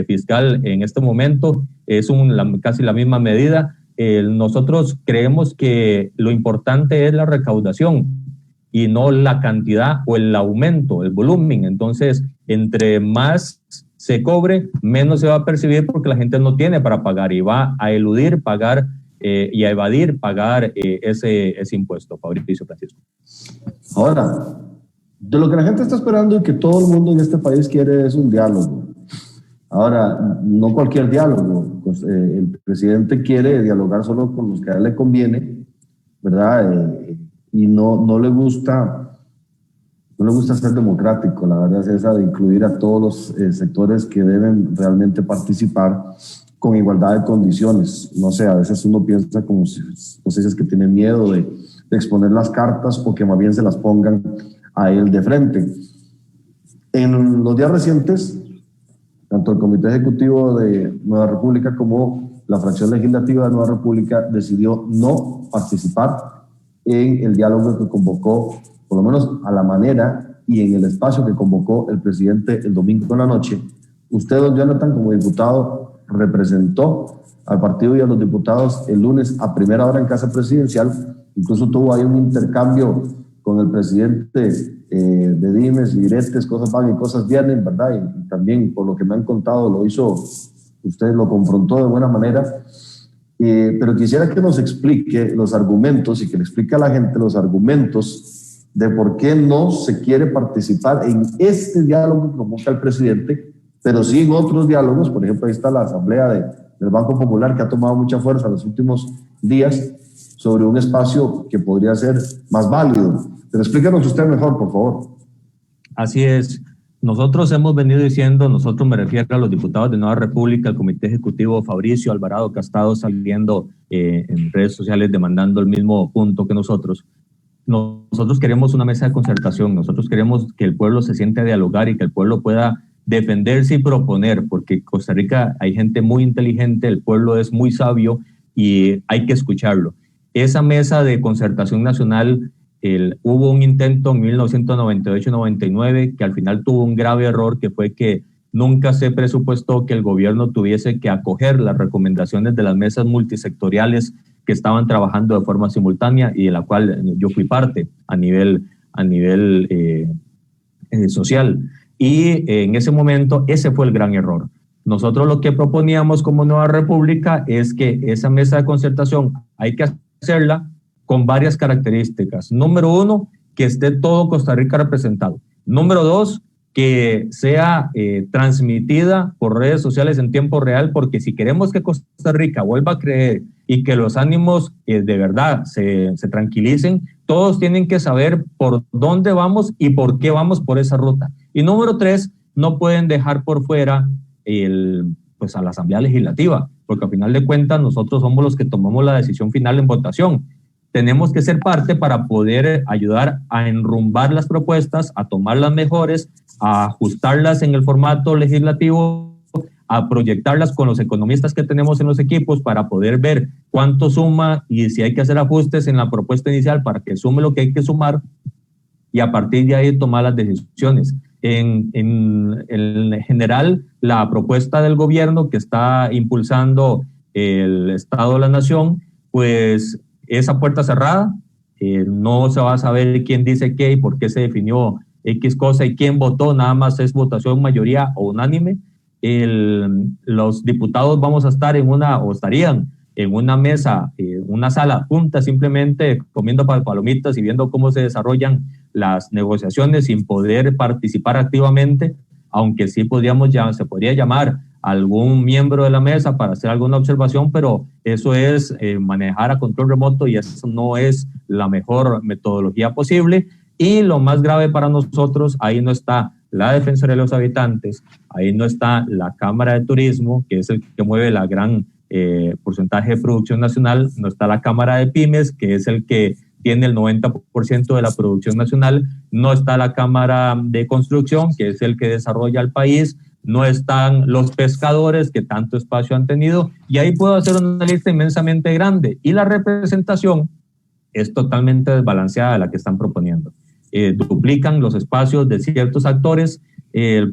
fiscal en este momento, es casi la misma medida. Nosotros creemos que lo importante es la recaudación y no la cantidad o el aumento, el volumen. Entonces, entre más se cobre, menos se va a percibir porque la gente no tiene para pagar y va a eludir pagar y a evadir pagar ese impuesto, Fabricio, Francisco. Ahora, de lo que la gente está esperando y que todo el mundo en este país quiere es un diálogo. Ahora, no cualquier diálogo. Pues, el presidente quiere dialogar solo con los que a él le conviene, ¿verdad? Y no le gusta ser democrático. La verdad es esa de incluir a todos los sectores que deben realmente participar con igualdad de condiciones. No sé, a veces uno piensa como si, no sé si es que tiene miedo de exponer las cartas o que más bien se las pongan a él de frente. En los días recientes, tanto el Comité Ejecutivo de Nueva República como la fracción legislativa de Nueva República decidió no participar en el diálogo que convocó, por lo menos a la manera y en el espacio que convocó el presidente el domingo en la noche. Usted, don Jonathan, como diputado, representó al partido y a los diputados el lunes a primera hora en Casa Presidencial. Incluso tuvo ahí un intercambio con el presidente de dimes y diretes, cosas van y cosas vienen, ¿verdad? Y también, por lo que me han contado, lo hizo, usted lo confrontó de buena manera. Pero quisiera que nos explique los argumentos y que le explique a la gente los argumentos de por qué no se quiere participar en este diálogo que convoca el presidente, pero sí en otros diálogos. Por ejemplo, ahí está la asamblea del Banco Popular, que ha tomado mucha fuerza en los últimos días sobre un espacio que podría ser más válido. Pero explícanos usted mejor, por favor. Así es. Nosotros hemos venido diciendo, nosotros me refiero a los diputados de Nueva República, el Comité Ejecutivo Fabricio Alvarado, que ha estado saliendo en redes sociales demandando el mismo punto que nosotros. Nosotros queremos una mesa de concertación, nosotros queremos que el pueblo se siente a dialogar y que el pueblo pueda defenderse y proponer, porque en Costa Rica hay gente muy inteligente, el pueblo es muy sabio y hay que escucharlo. Esa mesa de concertación nacional, hubo un intento en 1998-99 que al final tuvo un grave error, que fue que nunca se presupuestó que el gobierno tuviese que acoger las recomendaciones de las mesas multisectoriales que estaban trabajando de forma simultánea y de la cual yo fui parte a nivel social. Y en ese momento ese fue el gran error. Nosotros lo que proponíamos como Nueva República es que esa mesa de concertación hay que hacerla con varias características. Número uno, que esté todo Costa Rica representado. Número dos, que sea transmitida por redes sociales en tiempo real, porque si queremos que Costa Rica vuelva a creer y que los ánimos de verdad se tranquilicen, todos tienen que saber por dónde vamos y por qué vamos por esa ruta. Y número tres, no pueden dejar por fuera pues a la Asamblea Legislativa, porque al final de cuentas nosotros somos los que tomamos la decisión final en votación. Tenemos que ser parte para poder ayudar a enrumbar las propuestas, a tomar las mejores, a ajustarlas en el formato legislativo, a proyectarlas con los economistas que tenemos en los equipos para poder ver cuánto suma y si hay que hacer ajustes en la propuesta inicial para que sume lo que hay que sumar y a partir de ahí tomar las decisiones. En general, la propuesta del gobierno que está impulsando el Estado de la Nación, pues esa puerta cerrada, no se va a saber quién dice qué y por qué se definió X cosa y quién votó, nada más es votación mayoría o unánime. Los diputados vamos a estar estarían en una mesa, una sala junta, simplemente comiendo palomitas y viendo cómo se desarrollan las negociaciones sin poder participar activamente, aunque sí se podría llamar a algún miembro de la mesa para hacer alguna observación, pero eso es manejar a control remoto y eso no es la mejor metodología posible. Y lo más grave para nosotros, ahí no está la Defensoría de los Habitantes, ahí no está la Cámara de Turismo, que es el que mueve la gran porcentaje de producción nacional, no está la Cámara de Pymes, que es el que tiene el 90% de la producción nacional, no está la Cámara de Construcción, que es el que desarrolla el país, no están los pescadores, que tanto espacio han tenido, y ahí puedo hacer una lista inmensamente grande, y la representación es totalmente desbalanceada la que están proponiendo. Duplican los espacios de ciertos actores,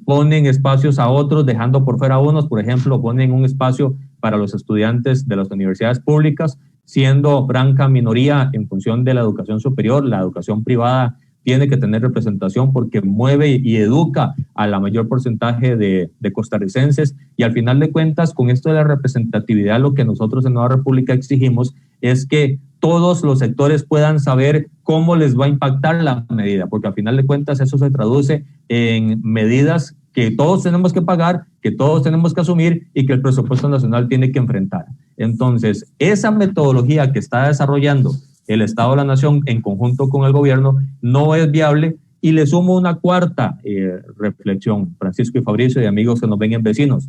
ponen espacios a otros, dejando por fuera a unos. Por ejemplo, ponen un espacio para los estudiantes de las universidades públicas, siendo franca minoría en función de la educación superior. La educación privada tiene que tener representación porque mueve y educa a la mayor porcentaje de costarricenses, y al final de cuentas, con esto de la representatividad, lo que nosotros en Nueva República exigimos es que todos los sectores puedan saber cómo les va a impactar la medida, porque al final de cuentas eso se traduce en medidas que todos tenemos que pagar, que todos tenemos que asumir y que el presupuesto nacional tiene que enfrentar. Entonces, esa metodología que está desarrollando el Estado de la Nación en conjunto con el gobierno no es viable. Y le sumo una cuarta reflexión, Francisco y Fabricio y amigos que nos ven en Vecinos.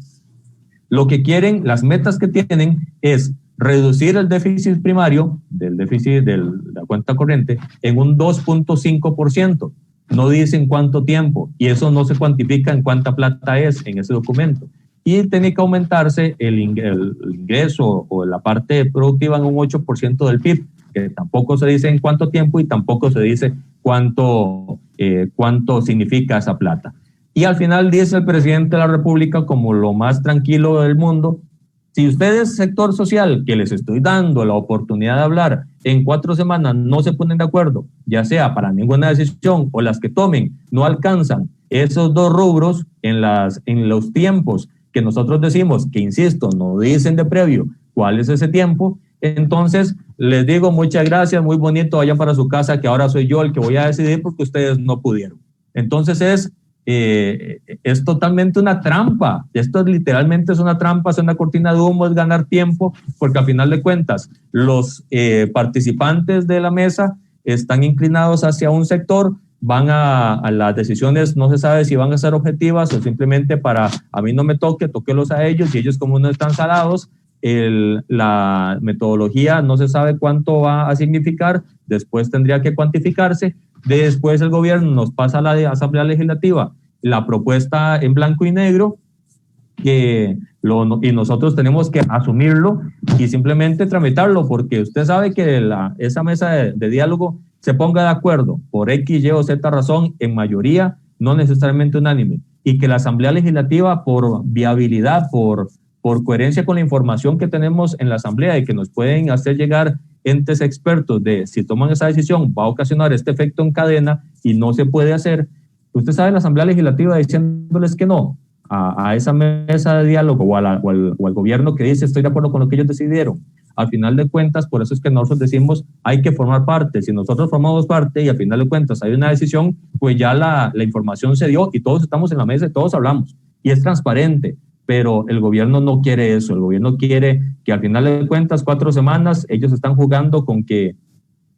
Lo que quieren, las metas que tienen es reducir el déficit primario, del déficit de la cuenta corriente, en un 2.5%. No dicen cuánto tiempo, y eso no se cuantifica en cuánta plata es en ese documento. Y tiene que aumentarse el ingreso o la parte productiva en un 8% del PIB, que tampoco se dice en cuánto tiempo y tampoco se dice cuánto significa esa plata. Y al final dice el presidente de la República, como lo más tranquilo del mundo: si ustedes, sector social, que les estoy dando la oportunidad de hablar, en 4 semanas no se ponen de acuerdo, ya sea para ninguna decisión o las que tomen, no alcanzan esos 2 rubros en los tiempos que nosotros decimos, que insisto, no dicen de previo cuál es ese tiempo, entonces les digo muchas gracias, muy bonito, vayan para su casa, que ahora soy yo el que voy a decidir porque ustedes no pudieron. Entonces es totalmente una trampa. Esto literalmente es una trampa, es una cortina de humo, es ganar tiempo, porque al final de cuentas los participantes de la mesa están inclinados hacia un sector, van a las decisiones, no se sabe si van a ser objetivas o simplemente para a mí no me toquelos a ellos, y ellos como no están salados, la metodología no se sabe cuánto va a significar, después tendría que cuantificarse. Después el gobierno nos pasa a la Asamblea Legislativa la propuesta en blanco y negro, y nosotros tenemos que asumirlo y simplemente tramitarlo, porque usted sabe que esa mesa de diálogo se ponga de acuerdo por X, Y o Z razón, en mayoría, no necesariamente unánime, y que la Asamblea Legislativa, por viabilidad, por coherencia con la información que tenemos en la Asamblea y que nos pueden hacer llegar entes expertos de si toman esa decisión va a ocasionar este efecto en cadena y no se puede hacer. Usted sabe, la Asamblea Legislativa diciéndoles que no a esa mesa de diálogo o al gobierno que dice estoy de acuerdo con lo que ellos decidieron. Al final de cuentas, por eso es que nosotros decimos hay que formar parte. Si nosotros formamos parte y al final de cuentas hay una decisión, pues ya la información se dio y todos estamos en la mesa y todos hablamos y es transparente. Pero el gobierno no quiere eso. El gobierno quiere que al final de cuentas 4 semanas ellos están jugando con que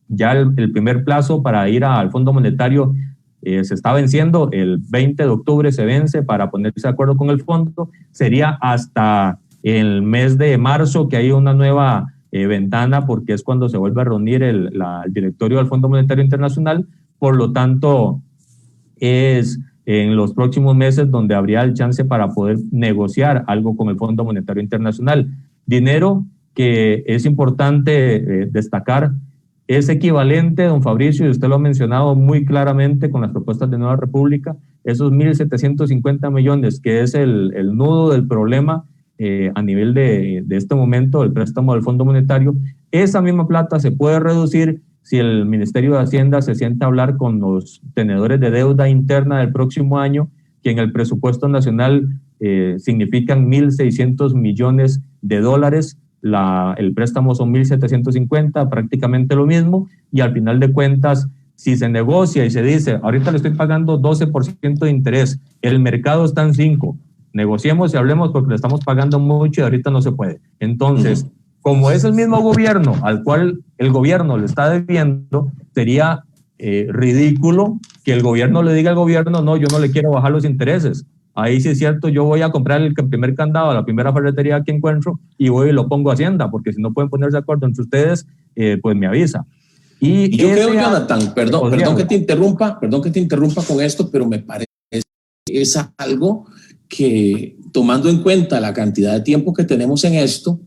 ya el primer plazo para ir al Fondo Monetario se está venciendo, el 20 de octubre se vence para ponerse de acuerdo con el fondo, sería hasta el mes de marzo que hay una nueva ventana, porque es cuando se vuelve a reunir el directorio del Fondo Monetario Internacional. Por lo tanto, es en los próximos meses, donde habría el chance para poder negociar algo con el Fondo Monetario Internacional. Dinero que es importante destacar, es equivalente, don Fabricio, y usted lo ha mencionado muy claramente con las propuestas de Nueva República, esos 1.750 millones, que es el nudo del problema a nivel de este momento, el préstamo del Fondo Monetario. Esa misma plata se puede reducir si el Ministerio de Hacienda se sienta a hablar con los tenedores de deuda interna del próximo año, que en el presupuesto nacional significan 1.600 millones de dólares. El préstamo son 1.750, prácticamente lo mismo, y al final de cuentas, si se negocia y se dice, ahorita le estoy pagando 12% de interés, el mercado está en 5%, negociemos y hablemos porque le estamos pagando mucho y ahorita no se puede. Entonces, como es el mismo gobierno al cual el gobierno le está debiendo, sería ridículo que el gobierno le diga al gobierno, no, yo no le quiero bajar los intereses. Ahí sí es cierto, yo voy a comprar el primer candado a la primera ferretería que encuentro y voy y lo pongo a Hacienda, porque si no pueden ponerse de acuerdo entre ustedes, pues me avisa. Y yo creo, Jonathan, perdón que te interrumpa con esto, pero me parece que es algo que, tomando en cuenta la cantidad de tiempo que tenemos en esto,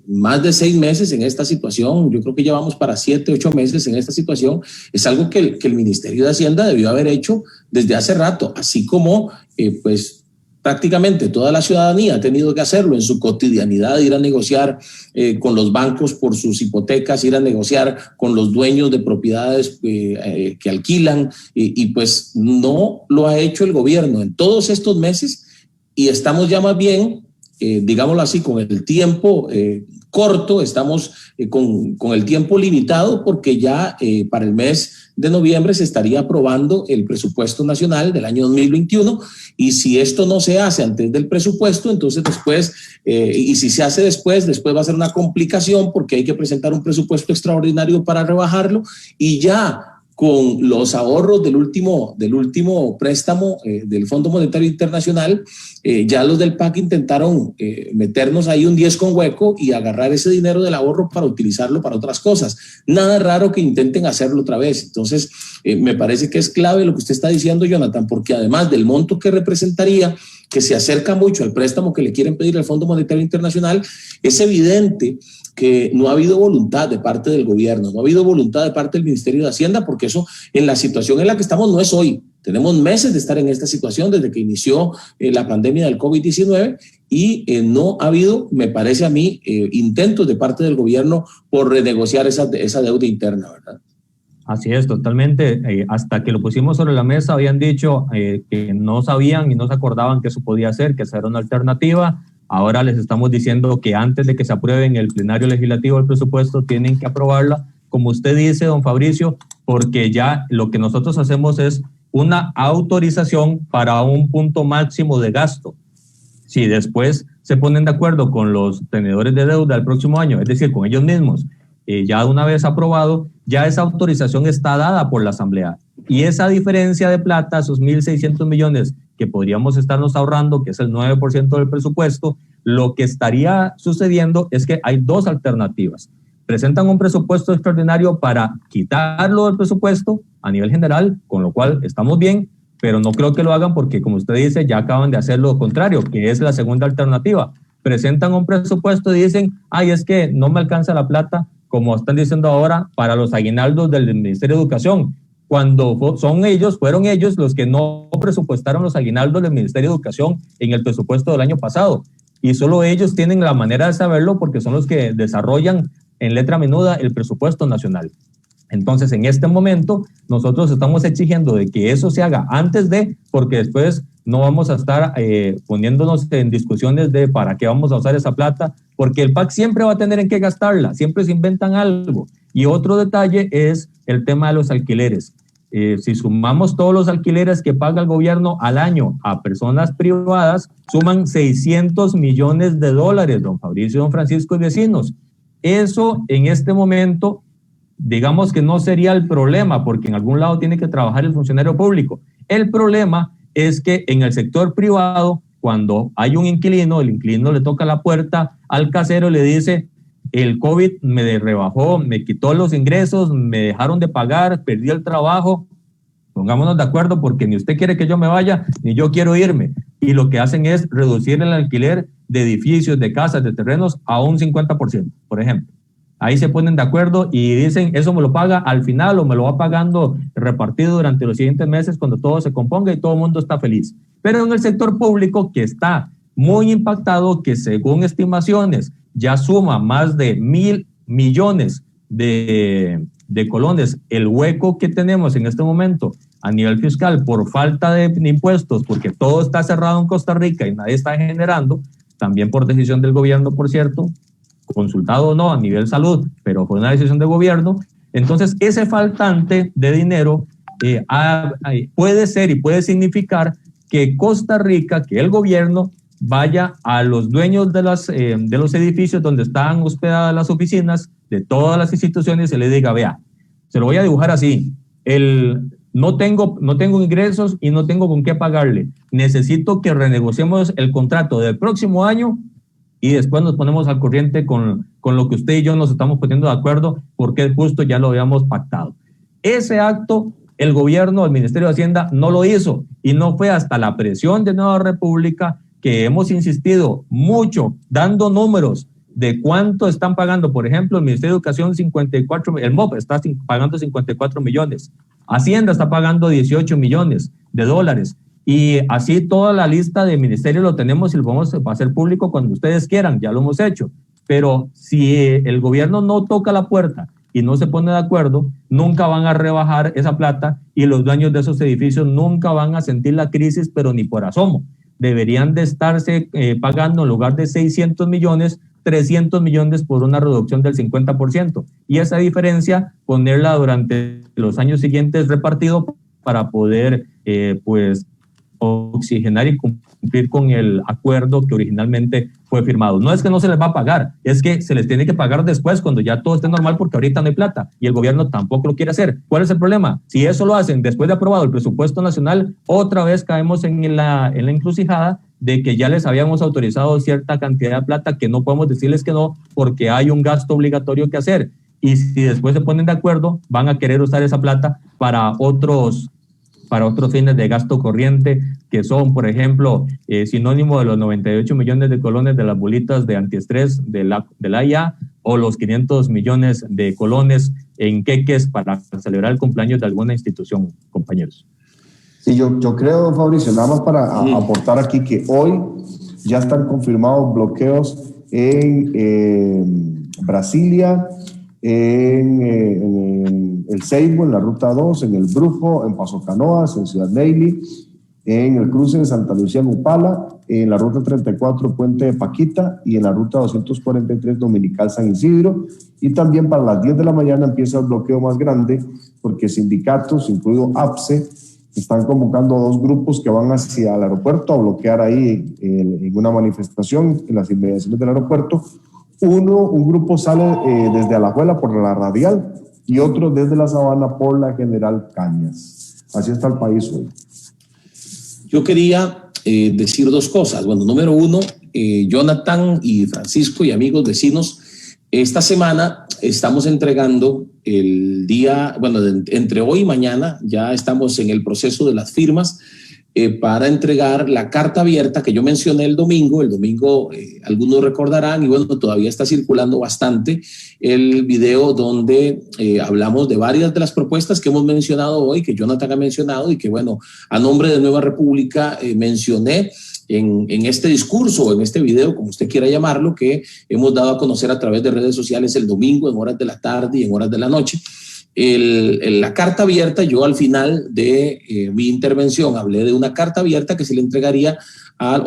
más de 6 meses en esta situación, yo creo que ya vamos para 7, 8 meses en esta situación, es algo que el Ministerio de Hacienda debió haber hecho desde hace rato, así como pues prácticamente toda la ciudadanía ha tenido que hacerlo en su cotidianidad, ir a negociar con los bancos por sus hipotecas, ir a negociar con los dueños de propiedades que alquilan, y pues no lo ha hecho el gobierno en todos estos meses, y estamos ya más bien, digámoslo así, con el tiempo corto, estamos con el tiempo limitado, porque ya para el mes de noviembre se estaría aprobando el presupuesto nacional del año 2021, y si esto no se hace antes del presupuesto, entonces después, y si se hace después va a ser una complicación, porque hay que presentar un presupuesto extraordinario para rebajarlo, y ya con los ahorros del último préstamo del Fondo Monetario Internacional, ya los del PAC intentaron meternos ahí un 10 con hueco y agarrar ese dinero del ahorro para utilizarlo para otras cosas. Nada raro que intenten hacerlo otra vez. Entonces, me parece que es clave lo que usted está diciendo, Jonathan, porque además del monto que representaría, que se acerca mucho al préstamo que le quieren pedir al Fondo Monetario Internacional, es evidente que no ha habido voluntad de parte del gobierno, no ha habido voluntad de parte del Ministerio de Hacienda, porque eso en la situación en la que estamos no es hoy. Tenemos meses de estar en esta situación desde que inició la pandemia del COVID-19 y no ha habido, me parece a mí, intentos de parte del gobierno por renegociar esa deuda interna, ¿verdad? Así es, totalmente. Hasta que lo pusimos sobre la mesa habían dicho que no sabían y no se acordaban que eso podía ser, que esa era una alternativa. Ahora les estamos diciendo que antes de que se apruebe en el plenario legislativo el presupuesto tienen que aprobarla, como usted dice, don Fabricio, porque ya lo que nosotros hacemos es una autorización para un punto máximo de gasto. Si después se ponen de acuerdo con los tenedores de deuda el próximo año, es decir, con ellos mismos, ya una vez aprobado, ya esa autorización está dada por la Asamblea. Y esa diferencia de plata, esos 1.600 millones que podríamos estarnos ahorrando, que es el 9% del presupuesto, lo que estaría sucediendo es que hay dos alternativas. Presentan un presupuesto extraordinario para quitarlo del presupuesto a nivel general, con lo cual estamos bien, pero no creo que lo hagan porque, como usted dice, ya acaban de hacer lo contrario, que es la segunda alternativa. Presentan un presupuesto y dicen, ay, es que no me alcanza la plata, como están diciendo ahora, para los aguinaldos del Ministerio de Educación, cuando fueron ellos los que no presupuestaron los aguinaldos del Ministerio de Educación en el presupuesto del año pasado. Y solo ellos tienen la manera de saberlo porque son los que desarrollan en letra menuda el presupuesto nacional. Entonces, en este momento, nosotros estamos exigiendo de que eso se haga antes de, porque después no vamos a estar poniéndonos en discusiones de para qué vamos a usar esa plata, porque el PAC siempre va a tener en qué gastarla, siempre se inventan algo. Y otro detalle es el tema de los alquileres. Si sumamos todos los alquileres que paga el gobierno al año a personas privadas, suman 600 millones de dólares, don Fabricio, don Francisco y vecinos. Eso en este momento, digamos que no sería el problema, porque en algún lado tiene que trabajar el funcionario público. El problema es que en el sector privado, cuando hay un inquilino, el inquilino le toca la puerta al casero y le dice, el COVID me rebajó, me quitó los ingresos, me dejaron de pagar, perdí el trabajo. pongámonos de acuerdo porque ni usted quiere que yo me vaya, ni yo quiero irme. Y lo que hacen es reducir el alquiler de edificios, de casas, de terrenos a un 50%, por ejemplo. Ahí se ponen de acuerdo y dicen, eso me lo paga al final o me lo va pagando repartido durante los siguientes meses cuando todo se componga y todo el mundo está feliz. Pero en el sector público, que está muy impactado, que según estimaciones ya suma más de 1.000 millones de colones, el hueco que tenemos en este momento a nivel fiscal por falta de impuestos, porque todo está cerrado en Costa Rica y nadie está generando, también por decisión del gobierno, por cierto, consultado o no a nivel salud, pero fue una decisión de gobierno. Entonces, ese faltante de dinero puede ser y puede significar que Costa Rica, que el gobierno vaya a los dueños de los edificios donde están hospedadas las oficinas de todas las instituciones y le diga, vea, se lo voy a dibujar así, no tengo ingresos y no tengo con qué pagarle, necesito que renegociemos el contrato del próximo año y después nos ponemos al corriente con lo que usted y yo nos estamos poniendo de acuerdo porque justo ya lo habíamos pactado. Ese acto el gobierno, el Ministerio de Hacienda no lo hizo y no fue hasta la presión de Nueva República que hemos insistido mucho dando números de cuánto están pagando. Por ejemplo, el Ministerio de Educación el MOP está pagando 54 millones, Hacienda está pagando 18 millones de dólares. Y así toda la lista de ministerios lo tenemos y lo vamos a hacer público cuando ustedes quieran, ya lo hemos hecho. Pero si el gobierno no toca la puerta y no se pone de acuerdo, nunca van a rebajar esa plata y los dueños de esos edificios nunca van a sentir la crisis, pero ni por asomo. Deberían de estarse pagando en lugar de 600 millones, 300 millones por una reducción del 50%. Y esa diferencia ponerla durante los años siguientes repartido para poder oxigenar y cumplir con el acuerdo que originalmente fue firmado. No es que no se les va a pagar, es que se les tiene que pagar después cuando ya todo esté normal porque ahorita no hay plata y el gobierno tampoco lo quiere hacer. ¿Cuál es el problema? Si eso lo hacen después de aprobado el presupuesto nacional, otra vez caemos en la encrucijada de que ya les habíamos autorizado cierta cantidad de plata que no podemos decirles que no porque hay un gasto obligatorio que hacer. Y si después se ponen de acuerdo, van a querer usar esa plata para otros fines de gasto corriente, que son, por ejemplo, sinónimo de los 98 millones de colones de las bolitas de antiestrés de la IA o los 500 millones de colones en queques para celebrar el cumpleaños de alguna institución, compañeros. Sí, yo creo, Fabricio, nada más para aportar aquí que hoy ya están confirmados bloqueos en Brasilia, en el Ceibo, en la Ruta 2, en el Brujo, en Paso Canoas, en Ciudad Neyli, en el cruce de Santa Lucía en Upala, en la Ruta 34 Puente de Paquita y en la Ruta 243 Dominical San Isidro. Y también para las 10 de la mañana empieza el bloqueo más grande porque sindicatos, incluido APSE, están convocando a 2 grupos que van hacia el aeropuerto a bloquear ahí en una manifestación en las inmediaciones del aeropuerto. Un grupo sale desde Alajuela por la Radial y otro desde la Sabana por la General Cañas. Así está el país hoy. Yo quería decir 2 cosas. Bueno, número 1, Jonathan y Francisco y amigos vecinos, esta semana estamos entregando entre hoy y mañana, ya estamos en el proceso de las firmas para entregar la carta abierta que yo mencioné el domingo. El domingo algunos recordarán, y bueno, todavía está circulando bastante el video donde hablamos de varias de las propuestas que hemos mencionado hoy, que Jonathan ha mencionado y que bueno, a nombre de Nueva República mencioné en este discurso o en este video, como usted quiera llamarlo, que hemos dado a conocer a través de redes sociales el domingo en horas de la tarde y en horas de la noche. La carta abierta, yo al final de mi intervención hablé de una carta abierta que se le entregaría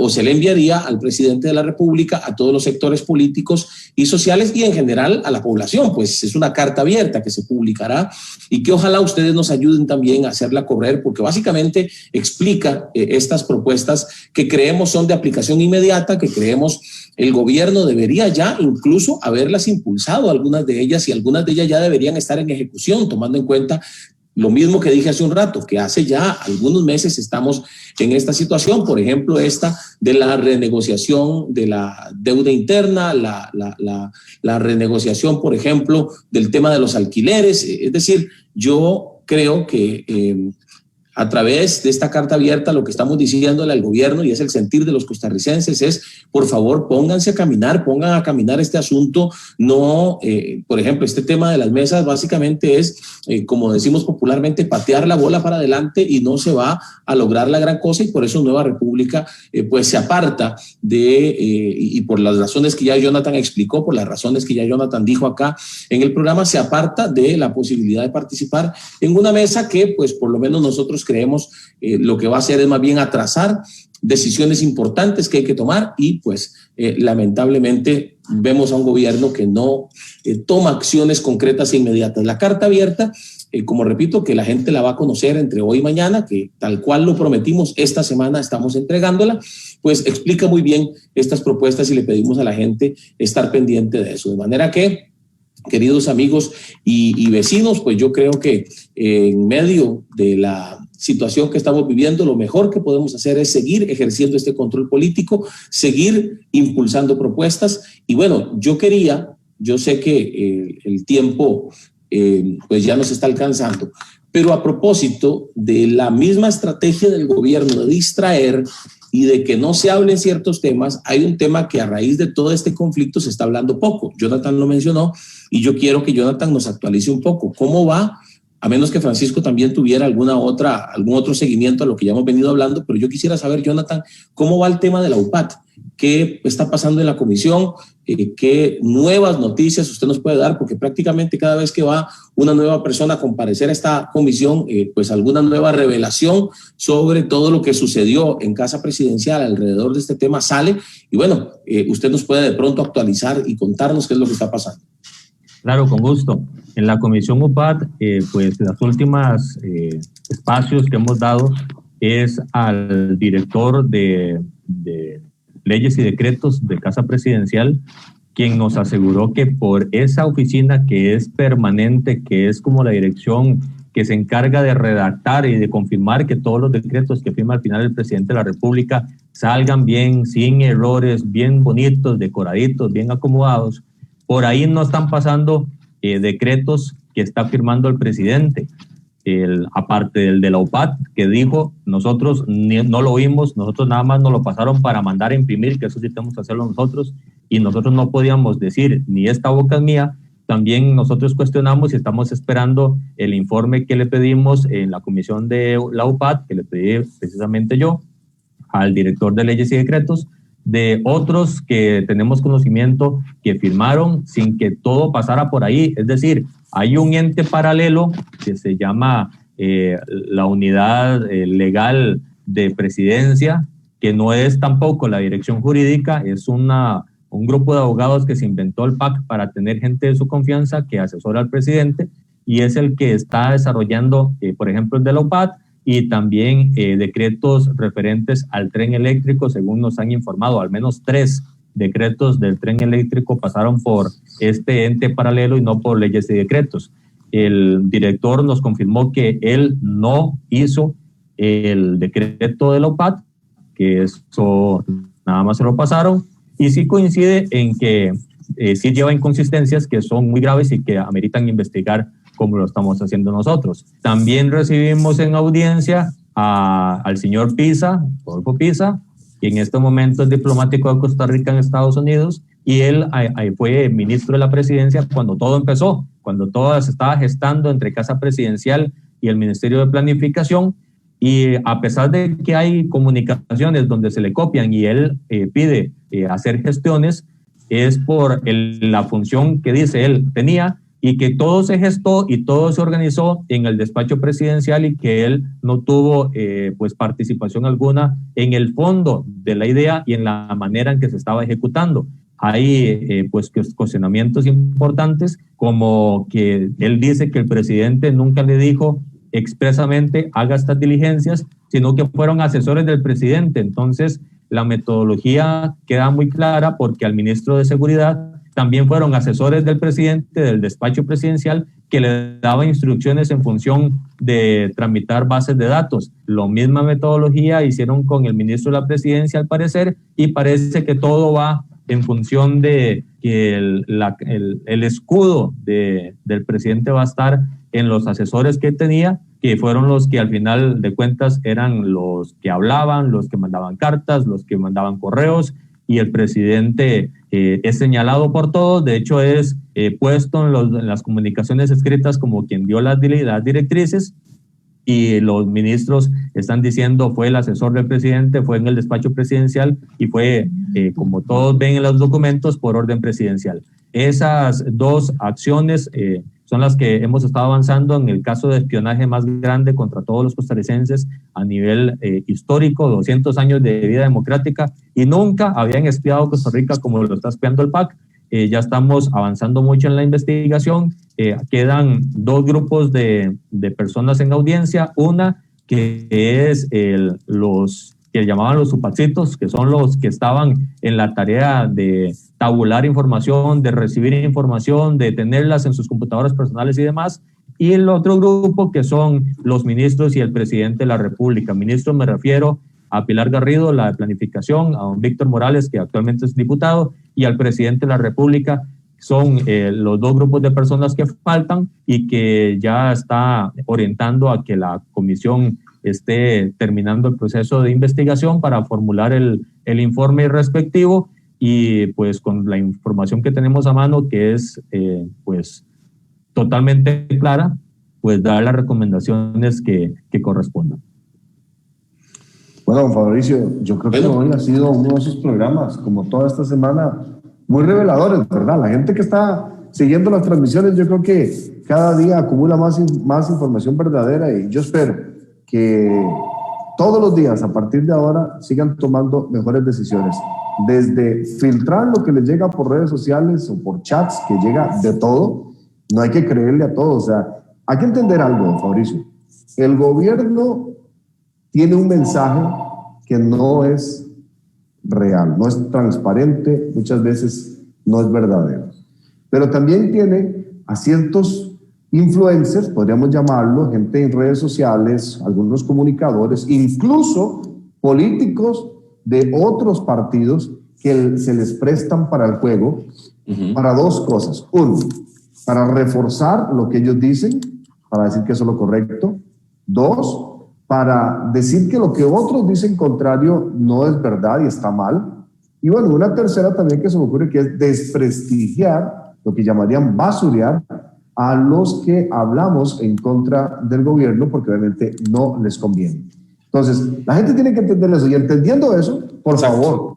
se le enviaría al presidente de la República, a todos los sectores políticos y sociales y en general a la población. Pues es una carta abierta que se publicará y que ojalá ustedes nos ayuden también a hacerla correr, porque básicamente explica estas propuestas que creemos son de aplicación inmediata, que creemos el gobierno debería ya incluso haberlas impulsado, algunas de ellas, y algunas de ellas ya deberían estar en ejecución, tomando en cuenta lo mismo que dije hace un rato, que hace ya algunos meses estamos en esta situación. Por ejemplo, esta de la renegociación de la deuda interna, la renegociación, por ejemplo, del tema de los alquileres. Es decir, yo creo que a través de esta carta abierta lo que estamos diciéndole al gobierno, y es el sentir de los costarricenses, es por favor pónganse a caminar, pongan a caminar este asunto. No, por ejemplo, este tema de las mesas básicamente es, como decimos popularmente, patear la bola para adelante y no se va a lograr la gran cosa, y por eso Nueva República pues se aparta de, y por las razones que ya Jonathan explicó, por las razones que ya Jonathan dijo acá en el programa, se aparta de la posibilidad de participar en una mesa que pues por lo menos nosotros creemos lo que va a hacer es más bien atrasar decisiones importantes que hay que tomar, y pues lamentablemente vemos a un gobierno que no toma acciones concretas e inmediatas. La carta abierta, como repito, que la gente la va a conocer entre hoy y mañana, que tal cual lo prometimos, esta semana estamos entregándola, pues explica muy bien estas propuestas y le pedimos a la gente estar pendiente de eso. De manera que, queridos amigos y vecinos, pues yo creo que en medio de la situación que estamos viviendo, lo mejor que podemos hacer es seguir ejerciendo este control político, seguir impulsando propuestas. Y bueno, yo sé que el tiempo pues ya nos está alcanzando, pero a propósito de la misma estrategia del gobierno de distraer y de que no se hablen ciertos temas, hay un tema que a raíz de todo este conflicto se está hablando poco. Jonathan lo mencionó y yo quiero que Jonathan nos actualice un poco. ¿Cómo va? A menos que Francisco también tuviera algún otro seguimiento a lo que ya hemos venido hablando, pero yo quisiera saber, Jonathan, ¿cómo va el tema de la UPAT? ¿Qué está pasando en la comisión? ¿Qué nuevas noticias usted nos puede dar? Porque prácticamente cada vez que va una nueva persona a comparecer a esta comisión, pues alguna nueva revelación sobre todo lo que sucedió en Casa Presidencial alrededor de este tema sale. Y bueno, usted nos puede de pronto actualizar y contarnos qué es lo que está pasando. Claro, con gusto. En la Comisión UPAT, pues las últimas espacios que hemos dado es al director de Leyes y Decretos de Casa Presidencial, quien nos aseguró que por esa oficina que es permanente, que es como la dirección que se encarga de redactar y de confirmar que todos los decretos que firma al final el presidente de la República salgan bien, sin errores, bien bonitos, decoraditos, bien acomodados, por ahí no están pasando decretos que está firmando el presidente. Aparte del de la UPAT, que dijo, nosotros no lo oímos, nosotros nada más nos lo pasaron para mandar a imprimir, que eso sí tenemos que hacerlo nosotros, y nosotros no podíamos decir, ni esta boca es mía. También nosotros cuestionamos y estamos esperando el informe que le pedimos en la comisión de la UPAT, que le pedí precisamente yo, al director de Leyes y Decretos, de otros que tenemos conocimiento que firmaron sin que todo pasara por ahí. Es decir, hay un ente paralelo que se llama la Unidad Legal de Presidencia, que no es tampoco la dirección jurídica, es un grupo de abogados que se inventó el PAC para tener gente de su confianza que asesora al presidente, y es el que está desarrollando, por ejemplo, el de la UPAT, y también decretos referentes al tren eléctrico, según nos han informado. Al menos 3 decretos del tren eléctrico pasaron por este ente paralelo y no por Leyes y Decretos. El director nos confirmó que él no hizo el decreto de la OPAT, que eso nada más se lo pasaron, y sí coincide en que sí lleva inconsistencias que son muy graves y que ameritan investigar, como lo estamos haciendo nosotros. También recibimos en audiencia al señor Pisa, Rodolfo Pisa, que en este momento es diplomático de Costa Rica en Estados Unidos, y él fue ministro de la presidencia cuando todo empezó, cuando todo se estaba gestando entre Casa Presidencial y el Ministerio de Planificación, y a pesar de que hay comunicaciones donde se le copian y él pide hacer gestiones, es por la función que dice él tenía, y que todo se gestó y todo se organizó en el despacho presidencial, y que él no tuvo pues participación alguna en el fondo de la idea y en la manera en que se estaba ejecutando. Hay pues cuestionamientos importantes, como que él dice que el presidente nunca le dijo expresamente haga estas diligencias, sino que fueron asesores del presidente. Entonces la metodología queda muy clara, porque al ministro de Seguridad también fueron asesores del presidente, del despacho presidencial, que le daban instrucciones en función de tramitar bases de datos. La misma metodología hicieron con el ministro de la presidencia, al parecer, y parece que todo va en función de que el escudo del presidente va a estar en los asesores que tenía, que fueron los que al final de cuentas eran los que hablaban, los que mandaban cartas, los que mandaban correos, y el presidente es señalado por todos. De hecho, es puesto en las comunicaciones escritas como quien dio las directrices, y los ministros están diciendo fue el asesor del presidente, fue en el despacho presidencial y fue, como todos ven en los documentos, por orden presidencial. Esas dos acciones son las que hemos estado avanzando en el caso de espionaje más grande contra todos los costarricenses a nivel histórico, 200 años de vida democrática, y nunca habían espiado Costa Rica como lo está espiando el PAC. Ya estamos avanzando mucho en la investigación. Quedan dos grupos de personas en audiencia. Una que es los que llamaban los supacitos, que son los que estaban en la tarea de tabular información, de recibir información, de tenerlas en sus computadoras personales y demás. Y el otro grupo que son los ministros y el presidente de la República. Ministros me refiero a Pilar Garrido, la de Planificación, a don Víctor Morales, que actualmente es diputado, y al presidente de la República. Son los dos grupos de personas que faltan y que ya está orientando a que la comisión esté terminando el proceso de investigación para formular el informe respectivo, y pues con la información que tenemos a mano, que es pues totalmente clara, pues dar las recomendaciones que correspondan. Bueno, don Fabricio, yo creo que hoy ha sido uno de esos programas, como toda esta semana, muy reveladores, ¿verdad? La gente que está siguiendo las transmisiones, yo creo que cada día acumula más información verdadera, y yo espero que todos los días, a partir de ahora, sigan tomando mejores decisiones. Desde filtrar lo que les llega por redes sociales o por chats, que llega de todo, no hay que creerle a todo. O sea, hay que entender algo, don Fabricio. El gobierno tiene un mensaje que no es real, no es transparente, muchas veces no es verdadero. Pero también tiene a ciertos influencers, podríamos llamarlo, gente en redes sociales, algunos comunicadores, incluso políticos de otros partidos que se les prestan para el juego, para dos cosas. Uno, para reforzar lo que ellos dicen, para decir que eso es lo correcto. Dos, para decir que lo que otros dicen contrario no es verdad y está mal. Y bueno, una tercera también que se me ocurre, que es desprestigiar, lo que llamarían basurear, a los que hablamos en contra del gobierno, porque obviamente no les conviene. Entonces, la gente tiene que entender eso, y entendiendo eso, por favor,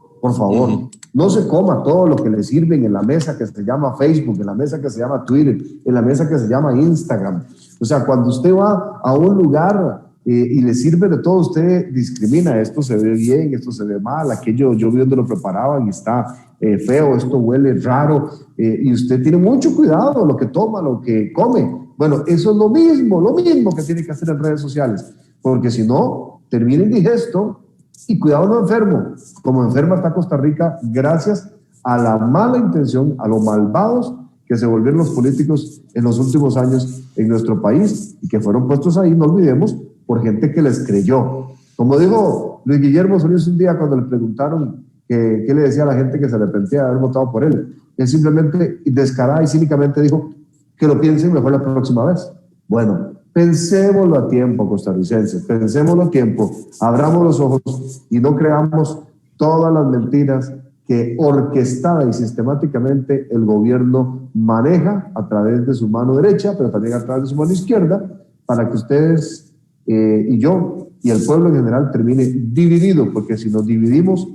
no se coma todo lo que le sirven en la mesa que se llama Facebook, en la mesa que se llama Twitter, en la mesa que se llama Instagram. O sea, cuando usted va a un lugar y le sirve de todo, usted discrimina: esto se ve bien, esto se ve mal, aquello yo vi donde lo preparaban y está feo, esto huele raro, y usted tiene mucho cuidado lo que toma, lo que come. Bueno, eso es lo mismo que tiene que hacer en redes sociales, porque si no, termina indigesto, y cuidado, no enfermo, como enferma está Costa Rica gracias a la mala intención, a los malvados que se volvieron los políticos en los últimos años en nuestro país, y que fueron puestos ahí, no olvidemos, por gente que les creyó. Como dijo Luis Guillermo Solís un día cuando le preguntaron qué le decía a la gente que se arrepentía de haber votado por él, él simplemente descarada y cínicamente dijo que lo piensen mejor la próxima vez. Bueno, pensémoslo a tiempo, costarricenses, pensémoslo a tiempo, abramos los ojos y no creamos todas las mentiras que orquestada y sistemáticamente el gobierno maneja a través de su mano derecha, pero también a través de su mano izquierda, para que ustedes y yo y el pueblo en general termine dividido, porque si nos dividimos,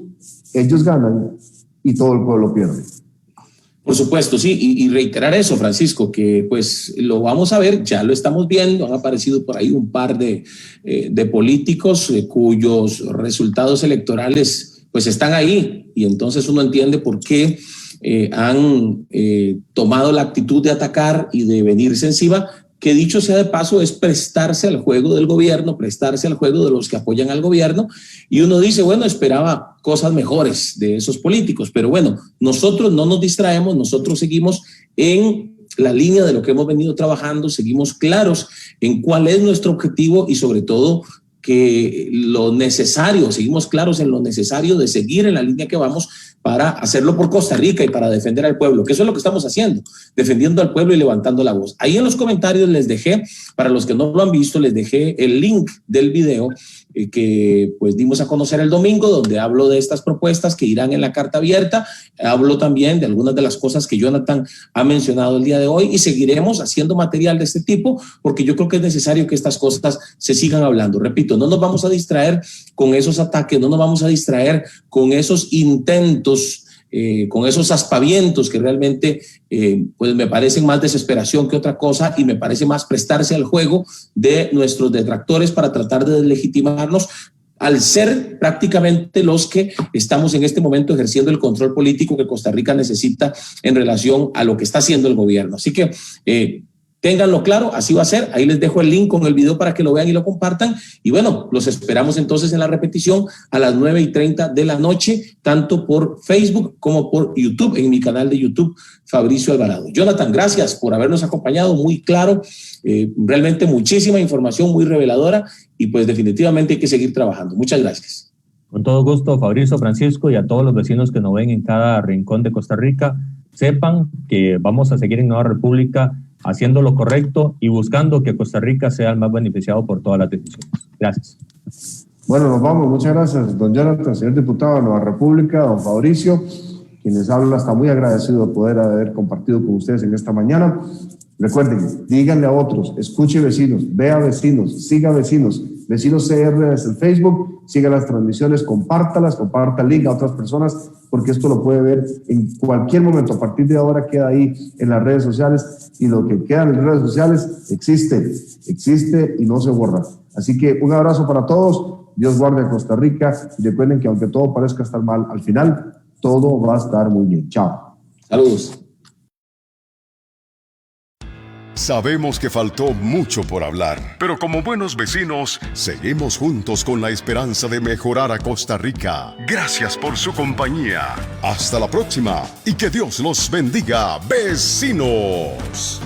ellos ganan y todo el pueblo pierde. Por supuesto, sí, y reiterar eso, Francisco, que pues lo vamos a ver, ya lo estamos viendo, han aparecido por ahí un par de políticos cuyos resultados electorales pues están ahí, y entonces uno entiende por qué han tomado la actitud de atacar y de venirse encima, que dicho sea de paso es prestarse al juego del gobierno, prestarse al juego de los que apoyan al gobierno, y uno dice, bueno, esperaba cosas mejores de esos políticos, pero bueno, nosotros no nos distraemos, nosotros seguimos en la línea de lo que hemos venido trabajando, seguimos claros en cuál es nuestro objetivo, y sobre todo que lo necesario, seguimos claros en lo necesario de seguir en la línea que vamos, para hacerlo por Costa Rica y para defender al pueblo, que eso es lo que estamos haciendo, defendiendo al pueblo y levantando la voz. Ahí en los comentarios les dejé, para los que no lo han visto, les dejé el link del video que pues dimos a conocer el domingo, donde hablo de estas propuestas que irán en la carta abierta. Hablo también de algunas de las cosas que Jonathan ha mencionado el día de hoy y seguiremos haciendo material de este tipo porque yo creo que es necesario que estas cosas se sigan hablando. Repito, no nos vamos a distraer con esos ataques, no nos vamos a distraer con esos intentos, con esos aspavientos que realmente pues me parecen más desesperación que otra cosa y me parece más prestarse al juego de nuestros detractores para tratar de deslegitimarnos al ser prácticamente los que estamos en este momento ejerciendo el control político que Costa Rica necesita en relación a lo que está haciendo el gobierno. Así que ténganlo claro, así va a ser. Ahí les dejo el link con el video para que lo vean y lo compartan. Y bueno, los esperamos entonces en la repetición a las 9:30 de la noche, tanto por Facebook como por YouTube, en mi canal de YouTube, Fabricio Alvarado. Jonathan, gracias por habernos acompañado, muy claro, realmente muchísima información, muy reveladora, y pues definitivamente hay que seguir trabajando. Muchas gracias. Con todo gusto, Fabricio, Francisco, y a todos los vecinos que nos ven en cada rincón de Costa Rica, sepan que vamos a seguir en Nueva República haciendo lo correcto y buscando que Costa Rica sea el más beneficiado por todas las decisiones. Gracias. Bueno, nos vamos. Muchas gracias, don Jonathan, señor diputado de Nueva República, don Fabricio, quien les habla, está muy agradecido de poder haber compartido con ustedes en esta mañana. Recuerden, díganle a otros, escuche vecinos, vea vecinos, siga vecinos, Vecinos CR desde el Facebook, siga las transmisiones, compártalas, comparta el link a otras personas, porque esto lo puede ver en cualquier momento. A partir de ahora queda ahí en las redes sociales, y lo que queda en las redes sociales existe y no se borra. Así que un abrazo para todos, Dios guarde a Costa Rica, y recuerden que aunque todo parezca estar mal, al final todo va a estar muy bien. Chao. Saludos. Sabemos que faltó mucho por hablar, pero como buenos vecinos, seguimos juntos con la esperanza de mejorar a Costa Rica. Gracias por su compañía. Hasta la próxima y que Dios los bendiga, vecinos.